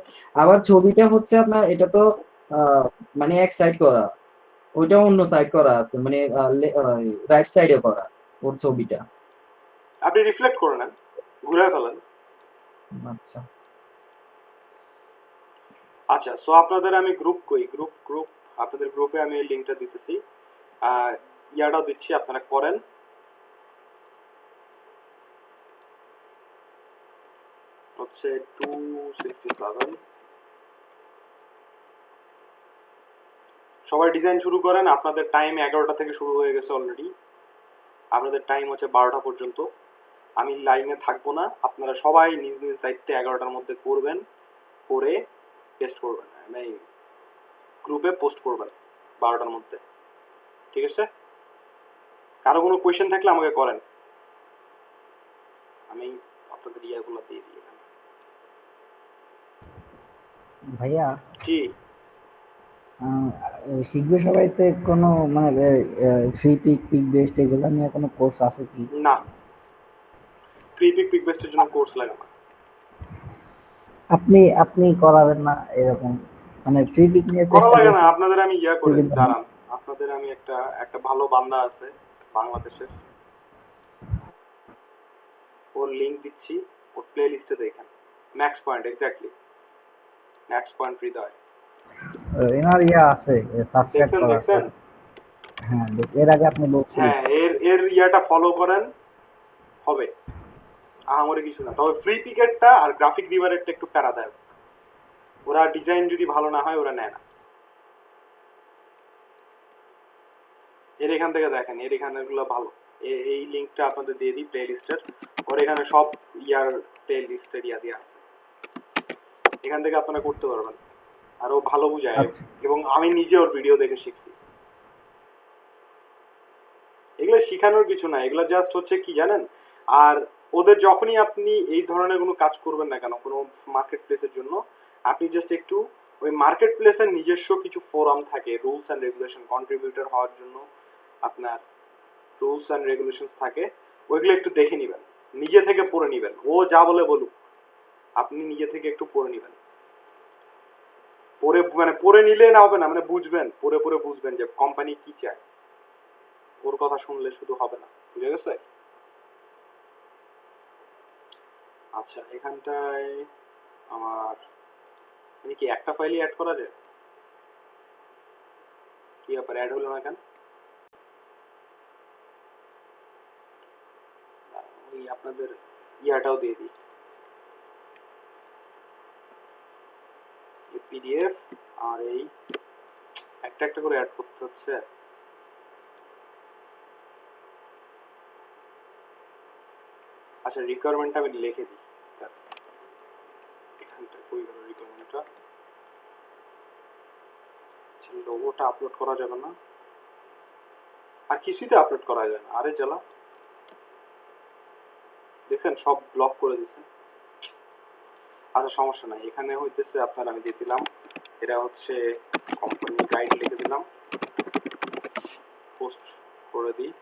আবার ছবিটা হচ্ছে আপনার এটা তো আহ, মানে এক সাইড করা, ওইটা অন্য সাইড করা আছে, মানে রাইট সাইডে করা ওর ছবিটা। আপনি রিফ্লেক্ট করে নেন, ঘুরে ফেলেন। আচ্ছা, আচ্ছা, সো আপনাদের আমি গ্রুপ কই, গ্রুপ আপনাদের গ্রুপে আমি এই লিঙ্কটা দিতেছি, আর ইয়াটাও দিচ্ছি, আপনারা করেন। হচ্ছে 267। সবাই ডিজাইন শুরু করেন, আপনাদের টাইম 11টা থেকে শুরু হয়ে গেছে অলরেডি, আপনাদের টাইম হচ্ছে 12টা পর্যন্ত। আমি লাইনে থাকবো না, আপনারা সবাই নিজ নিজ দায়িত্বে 11টার মধ্যে করবেন, করে পেস্ট করবেন, মানে গ্রুপে পোস্ট করবেন 12টার মধ্যে, ঠিক আছে? কারো কোনো কোয়েশ্চেন থাকলে আমাকে করেন, আমি আপনাদের ইয়াগুলো দিয়ে দিই এখানে। ভাইয়া জি, শিখবে সবাই তো কোনো মানে ফ্রি পিক বেস্ট এগুলো নিয়ে কোনো কোর্স আছে কি? না, ফ্রি পিক বেস্টের জন্য কোর্স লাগে না। আপনি আপনি করাবেন না এরকম, মানে ফ্রি পিক নিয়ে করা চেষ্টা লাগে না, করছি আপনাদের আমি ইয়া করে দিই, কিন্তু দাঁড়ান, আপনাদের আমি একটা একটা ভালো বান্দা আছে বাংলাদেশের, ওর লিংক দিচ্ছি, ওর প্লে লিস্টে দেখেন, max point, exactly max point Hridoy, এনার ইয়া আছে, সাবস্ক্রাইব দেখছেন করা আছে। দেখছেন? হ্যাঁ, এর আগে আপনি বলছিলেন। হ্যাঁ, এর এর ইয়াটা ফলো করেন, হবে, আহামরি কিছু না। তবে ফ্রি পিকেটটা আর গ্রাফিক রিভারেরটা একটু প্যারা দেয়, ওরা ডিজাইন যদি ভালো না হয় ওরা নেয় না। এর এখান থেকে দেখেন, এর এখানেগুলো ভালো, এই লিঙ্কটা আপনাদের দিয়ে দিই প্লে লিস্টের, ওর এখানে সব ইয়ার প্লে লিস্টের ইয়া দিয়ে আছে, এখান থেকে আপনারা করতে পারবেন, আর ও ভালো বুঝায়, আচ্ছা। এবং আমি নিজে ওর ভিডিও দেখে শিখছি। এগুলো শেখানোর কিছু না, এগুলো জাস্ট হচ্ছে কি জানেন, আর ওদের যখনই আপনি এই ধরনের কোনো কাজ করবেন না কেন কোনো মার্কেট প্লেসের জন্য, আপনি জাস্ট একটু ওই মার্কেট প্লেসের নিজস্ব কিছু ফোরাম থাকে, রুলস অ্যান্ড রেগুলেশন, কন্ট্রিবিউটর হওয়ার জন্য আপনার রুলস অ্যান্ড রেগুলেশনস থাকে, ওইগুলো একটু দেখে নেবেন, নিজে থেকে পড়ে নেবেন, ও যা বলে বলুক আপনি নিজে থেকে একটু পড়ে নেবেন, পড়ে মানে পড়ে নিলে না হবে না, মানে বুঝবেন, পড়ে পড়ে বুঝবেন যে কোম্পানি কি চায়, ওর কথা শুনলে শুধু হবে না, বুঝে গেছে? আচ্ছা, এখানটায় আমার মানে কি একটা ফাইলই অ্যাড করা যায়? কি ব্যাপার, অ্যাড হলো না কেন? ওই আপনাদের ইয়াটাও দিয়ে দিই, পিডিএফ, আর এই একটা একটা করে অ্যাড করতে হচ্ছে। আচ্ছা, রিকোয়ারমেন্টটা আমি লিখে দিই, এখানটা কই গেল রিকোয়ারমেন্টটা? লোগোটা আপলোড করা যাবে না, আর কিছুই তো আপলোড করা যায় না, আরে জ্বালা, দেখছেন সব ব্লক করে দিচ্ছে। আচ্ছা, সমস্যা নাই, এখানে হইতেছে আপনার আমি দিয়ে দিলাম, এটা হচ্ছে কোম্পানি গাইড লিখে দিলাম, পোস্ট করে দিই,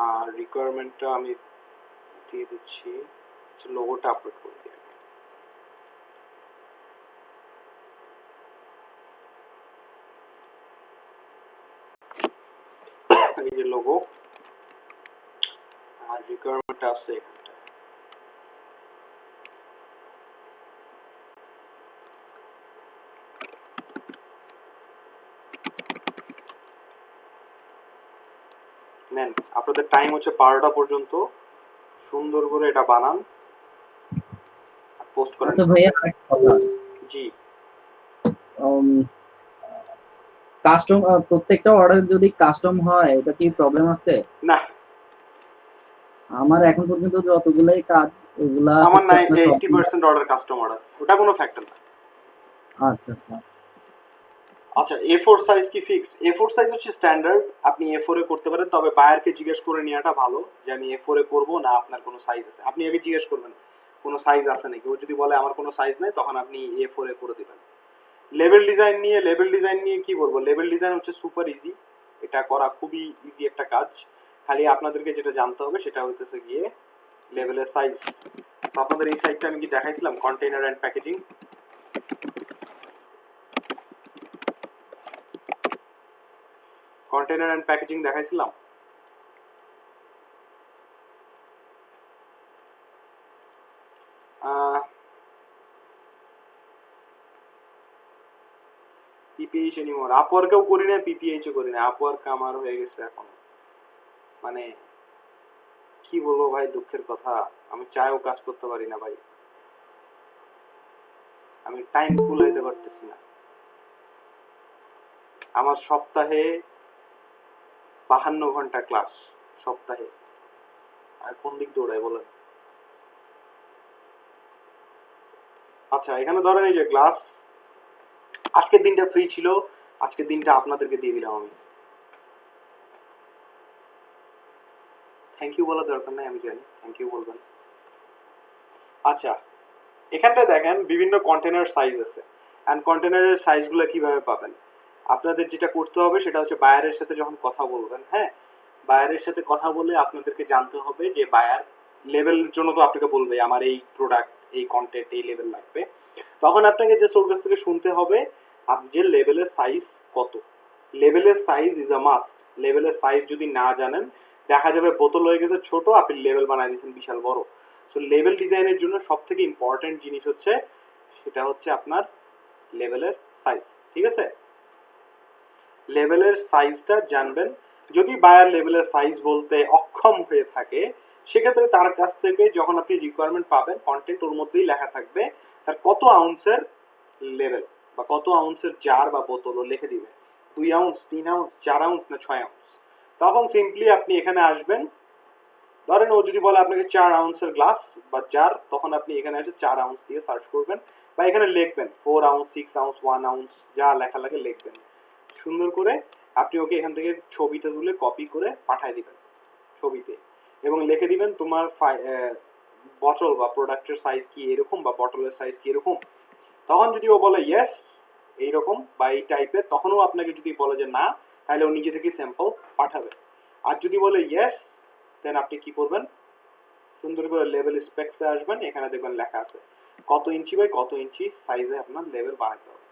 আর রিকোয়ারমেন্টটা আমি দিয়ে দিচ্ছি, লোগোটা আপলোড করে দিই। এই যে লোগো আর রিকোয়ারমেন্টটা আছে এখানটা, নেন, আপনাদের টাইম হচ্ছে 12টা পর্যন্ত, সুন্দর করে এটা বানান আর পোস্ট করেন। আচ্ছা ভাইয়া, একটা কথা, জি, কাস্টম প্রত্যেকটা অর্ডার যদি কাস্টম হয় এটা কি প্রবলেম আছে? না, আমার এখন পর্যন্ত যতগুলাই কাজ ওগুলা আমার হচ্ছে নাই আপনার সব। 80% অর্ডার কাস্টম অর্ডার, ওটা কোনো ফ্যাক্টর না। আচ্ছা আচ্ছা আচ্ছা, A4 সাইজ কি ফিক্সড? A4 সাইজ হচ্ছে স্ট্যান্ডার্ড, আপনি A4 এ করতে পারেন, তবে বায়ারকে জিজ্ঞেস করে নেওয়াটা ভালো যে আমি A4 এ করব না আপনার কোনো সাইজ আছে, আপনি আগে জিজ্ঞেস করবেন কোনো সাইজ আছে নাকি, ও যদি বলে আমার কোনো সাইজ নাই তখন আপনি A4 এ করে দিবেন। লেভেল ডিজাইন নিয়ে কি বলবো, লেভেল ডিজাইন হচ্ছে সুপার ইজি, এটা করা খুবই ইজি একটা কাজ, খালি আপনাদেরকে যেটা জানতে হবে সেটা হইতেছে গিয়ে লেভেলের সাইজ। তো আপনাদের এই সাইজটা আমি কি দেখাইছিলাম, container and packaging, container and packaging দেখাইছিলাম। পিপিএইচ এনিমোর, আপওয়ার্কেও করি না, পিপিএইচও করি না, আপওয়ার্ক আমার হয়ে গেছে এখন, মানে কি বলবো ভাই, দুঃখের কথা, আমি চাইও কাজ করতে পারি না ভাই, আমি টাইম কুলাইতে পারতেছি না, আমার সপ্তাহে 52 ঘন্টা ক্লাস সপ্তাহে, আর কোন দিক দৌড়ায় বলেন? আচ্ছা এখানে ধরেন এই যে গ্লাস, আজকের দিনটা ফ্রি ছিল, আজকের দিনটা আপনাদেরকে দিয়ে দিলাম আমি। থ্যাংক ইউ বলার দরকার নাই, আমি জানি থ্যাংক ইউ বলবেন। আচ্ছা এখানটায় দেখেন বিভিন্ন কন্টেনার সাইজ আছে, অ্যান্ড কন্টেনারের সাইজগুলো কিভাবে পাবেন? আপনাদের যেটা করতে হবে সেটা হচ্ছে বায়ারের সাথে যখন কথা বলবেন, হ্যাঁ বায়ারের সাথে কথা বলে আপনাদেরকে জানতে হবে যে বায়ার লেভেলের জন্য তো আপনাকে বলবে আমার এই প্রোডাক্ট এই কন্টেন্ট এই লেভেল লাগবে, তখন আপনাকে জাস্ট ওর কাছ থেকে শুনতে হবে আপনি যে লেভেলের সাইজ কত। লেভেলের সাইজ ইজ আ মাস্ট। লেভেলের সাইজ যদি না জানেন দেখা যাবে বোতল হয়ে গেছে ছোট, আপনি লেভেল বানাই দিয়েছেন বিশাল বড়। সো লেভেল ডিজাইনের জন্য সব থেকে ইম্পর্টেন্ট জিনিস হচ্ছে সেটা হচ্ছে আপনার লেভেলের সাইজ, ঠিক আছে? লেভেলের সাইজটা জানবেন। যদি বায়ার লেভেলের সাইজ বলতে অক্ষম হয়ে থাকে সেক্ষেত্রে তার কাছ থেকে যখন আপনি রিকোয়ারমেন্ট পাবেন কন্টেন্ট ওর মধ্যেই লেখা থাকবে তার কত আউন্সের লেভেল বা কত আউন্সের জার বা বোতল ও লিখে দিবে, 2 আউন্স 3 আউন্স 4 আউন্স না 6 আউন্স। তখন সিম্পলি আপনি এখানে আসবেন, ধরেন ও যদি বলে আপনাকে 4 আউন্সের গ্লাস বা জার, তখন আপনি এখানে এসে 4 আউন্স দিয়ে সার্চ করবেন বা এখানে লিখবেন 4 আউন্স 6 আউন্স 1 আউন্স যা লেখা লাগে লিখবেন সুন্দর করে। আপনি ওকে এখান থেকে ছবিটা তুলে কপি করে পাঠিয়ে দিবেন ছবিতে এবং লিখে দিবেন তোমার বটল বা প্রোডাক্টের সাইজ কি এরকম বা বটলের সাইজ কি এরকম। তখন যদি ও বলে ইয়েস এইরকম বা এই টাইপের, তখনও আপনাকে যদি বলে যে না, তাহলে ও নিজে থেকে স্যাম্পল পাঠাবে। আর যদি বলে ইয়েস দেন আপনি কি করবেন, সুন্দর করে লেভেল স্পেক্সে আসবেন, এখানে দেখবেন লেখা আছে কত ইঞ্চি বাই কত ইঞ্চি সাইজে আপনার লেভেল বানাতে হবে।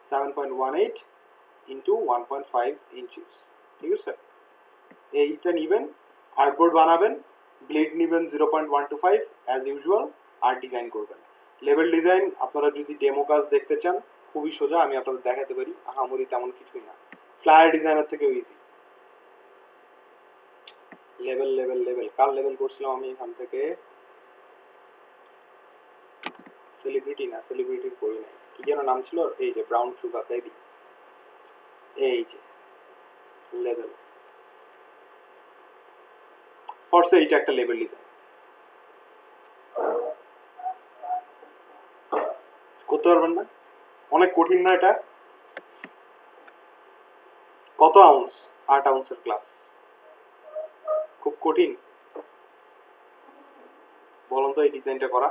7.18 ইন্টু 1.5 ইঞ্চিস, ঠিক আছে? এইটা নেবেন, আর্টবোর্ড বানাবেন, ব্লিড নেবেন 0.125 অ্যাজ ইউজুয়াল, আর ডিজাইন করবেন। লেভেল ডিজাইন আপনারা যদি ডেমো কাজ দেখতে চান খুবই সোজা, আমি আপনাদের দেখাতে পারি, আহামরি তেমন কিছুই না, ফ্লায়ার ডিজাইনের থেকেও ইজি। লেভেল লেভেল লেভেল কার লেভেল করছিলাম আমি এখান থেকে, সেলিব্রিটি না, সেলিব্রিটির করি নাই, কি যেন নাম ছিল, এই যে ব্রাউন সুগার বেবি, এই যে লেভেল ফরসে, এইটা একটা লেভেল ডিজাইন করতে পারবেন না? অনেক কঠিন না এটা? কত আউন্স? 8 আউন্সের গ্লাস, খুব কঠিন বলুন তো এই ডিজাইনটা করা?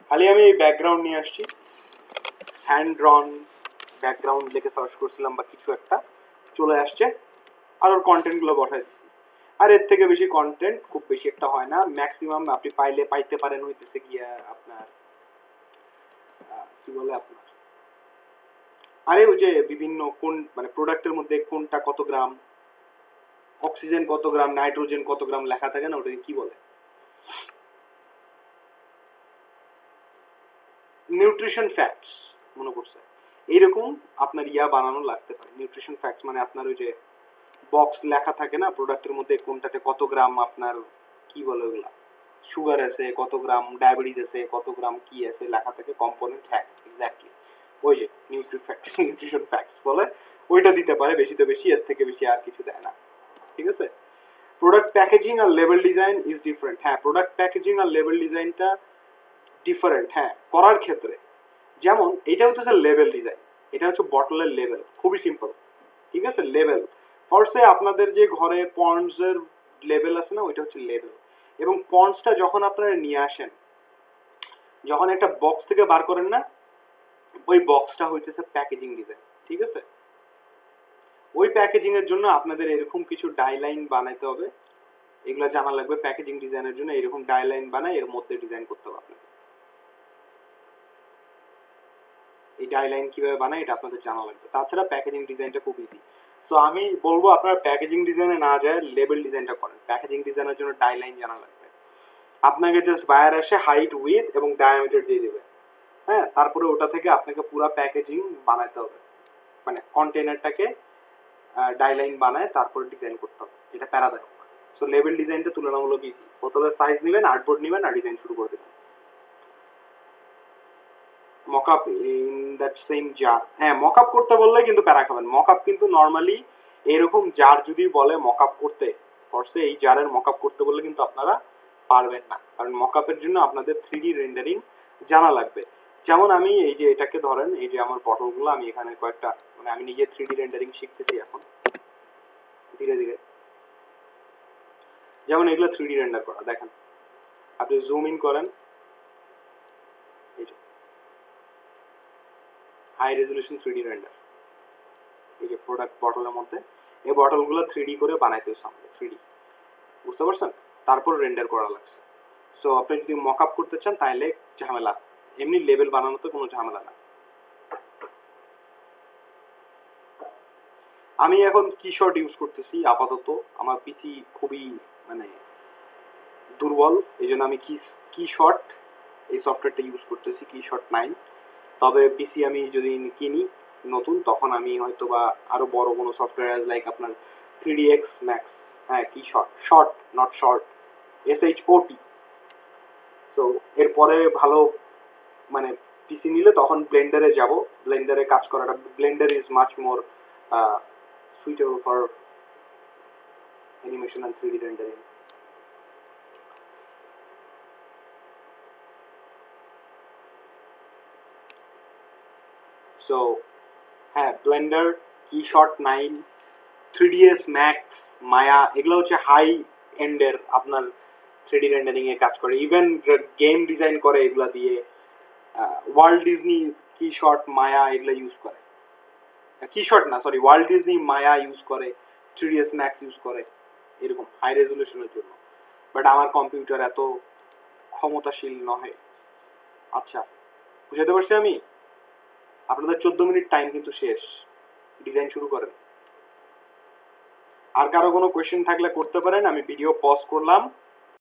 খালি আমি এই ব্যাকগ্রাউন্ড নিয়ে আসছি, হ্যান্ড ড্রন ব্যাকগ্রাউন্ড লিখে সার্চ করছিলাম বা কিছু একটা চলে আসছে, আর ওর কন্টেন্টগুলো বসাই দিচ্ছি। আর এর থেকে বেশি কন্টেন্ট খুব বেশি একটা হয় না, ম্যাক্সিমাম আপনি পাইতে পারেন হইতেছে গিয়া আপনার কি বলে আপনার, আরে ওই যে বিভিন্ন কোন মানে প্রোডাক্টের মধ্যে কোনটা কত গ্রাম, অক্সিজেন কত গ্রাম, নাইট্রোজেন কত গ্রাম লেখা থাকে না, ওটাকে কি বলে? নিউট্রিশন ফ্যাক্টস মনে পড়ছে, এইরকম আপনার ইয়া বানানো লাগতে পারে। নিউট্রিশন ফ্যাক্টস মানে আপনার ওই যে বক্স লেখা থাকে না প্রোডাক্টের মধ্যে কোনটাতে কত গ্রাম আপনার কি বলে ওগুলা সুগার আছে, কত গ্রাম ডায়াবেটিস আছে, কত গ্রাম কি আছে লেখা থাকে, কম্পোনেন্ট, হ্যাঁ এক্স্যাক্টলি ওই যে নিউট্রিশন ফ্যাক্টস বলে, ওইটা দিতে পারে বেশি তো বেশি, এর থেকে বেশি আর কিছু দেয় না, ঠিক আছে? প্রোডাক্ট প্যাকেজিং আর লেভেল ডিজাইন ইজ ডিফারেন্ট। হ্যাঁ প্রোডাক্ট প্যাকেজিং আর লেভেল ডিজাইনটা ডিফারেন্ট, হ্যাঁ করার ক্ষেত্রে। যেমন এটা হচ্ছে লেভেল ডিজাইন, এটা হচ্ছে বটলের লেভেল, খুবই সিম্পল, ঠিক আছে? লেভেল ফার্স্টে আপনাদের যে ঘরে পন্ডসের লেভেল আছে না, ওইটা হচ্ছে লেভেল। এবং পন্ডসটা যখন আপনারা নিয়ে আসেন, যখন একটা বক্স থেকে বার করেন না, ওই বক্সটা হইতেছে প্যাকেজিং ডিজাইন, ঠিক আছে? ওই প্যাকেজিং এর জন্য আপনাদের এরকম কিছু ডাইলাইন বানাইতে হবে, এগুলো জানা লাগবে। প্যাকেজিং ডিজাইনের জন্য এরকম ডাইলাইন বানাই এর মধ্যে ডিজাইন করতে হবে আপনাদের। এই ডাইলাইন কিভাবে বানায় এটা আপনাদের জানা লাগবে, তাছাড়া প্যাকেজিং ডিজাইনটা খুব ইজি। সো আমি বলবো আপনারা প্যাকেজিং ডিজাইনে না যায় লেভেল ডিজাইনটা করেন। প্যাকেজিং ডিজাইনের জন্য ডাইলাইন জানা লাগবে, আপনাকে জাস্ট বায়ার এসে হাইট উইথ এবং ডায়ামিটার দিয়ে দেবে, হ্যাঁ তারপরে ওটা থেকে আপনাকে পুরো প্যাকেজিং বানাতে হবে, মানে কন্টেনারটাকে ডাইলাইন বানায় তারপরে ডিজাইন করতে হবে, এটা প্যারাদায়ক। সো লেভেল ডিজাইনটা তুলনামূলক ইজি, বোতলের সাইজ নেবেন, আর্টবোর্ড নেবেন আর ডিজাইন শুরু করে দেবেন। Mockup in that same jar. হ্যাঁ, মকআপ করতে বললে কিন্তু প্যারা খাবেন। মকআপ কিন্তু নর্মালি এরকম জার যদি বলে মকআপ করতে ফরসে, এই জারের মকআপ করতে বললে কিন্তু আপনারা পারবেন না, কারণ মকআপের জন্য আপনাদের 3D রেন্ডারিং জানা লাগবে। যেমন আমি এই যে এটাকে ধরেন, এই যে আমার বটলগুলো আমি এখানে কয়েকটা, মানে আমি নিজে 3D রেন্ডারিং শিখতেছি এখন ধীরে ধীরে। যেমন এগুলো 3D রেন্ডার করা, দেখেন আপনি জুম ইন করেন, এই যে হাই রেজলিউশন 3D রেন্ডার, এই যে প্রোডাক্ট বটলের মধ্যে এই বটলগুলো 3D করে বানাইতে হচ্ছে আমাদের, 3D, বুঝতে পারছেন? তারপর রেন্ডার করা লাগছে। সো আপনি যদি মকআপ করতে চান তাহলে ঝামেলা, এমনি লেভেল বানানোতে কোনো ঝামেলা না। আমি এখন কি শট ইউজ করতেছি আপাতত, আমার পিসি খুবই মানে দুর্বল, এই জন্য আমি কি শট এই সফটওয়্যারটা ইউজ করতেছি, কি শট 9। তবে পিসি আমি যদি কিনি নতুন, তখন আমি হয়তো বা আরো বড় কোনো সফটওয়্যার লাইক আপনার 3dx max, হ্যাঁ কি shot, short not short, SHOT। So এরপরে ভালো মানে পিসি নিলে তখন ব্লেন্ডারে যাব, ব্লেন্ডারে কাজ করাটা, blender is much more suitable for animation and 3D rendering. So হ্যাঁ, blender, KeyShot 9, 3ds max, Maya, এগুলো হচ্ছে হাই এন্ডের আপনার 3D রেন্ডারিং এ কাজ করে, ইভেন গেম ডিজাইন করে এগুলা দিয়ে। ওয়ার্ল্ড ডিজনি কি শট, মায়া এগুলো ইউজ করে, কি শট না সরি, ওয়ার্ল্ড ডিজনি মায়া ইউজ করে, 3ds max ইউজ করে এরকম হাই রেজলিউশনের জন্য। বাট আমার কম্পিউটার এত ক্ষমতাশীল নয়। আচ্ছা, বুঝাতে পারছি আমি? আপনাদের 14 মিনিট টাইম কিন্তু শেষ, ডিজাইন শুরু করেন। আর কারো কোনো কোয়েশ্চেন থাকলে করতে পারেন, আমি ভিডিও পজ করলাম।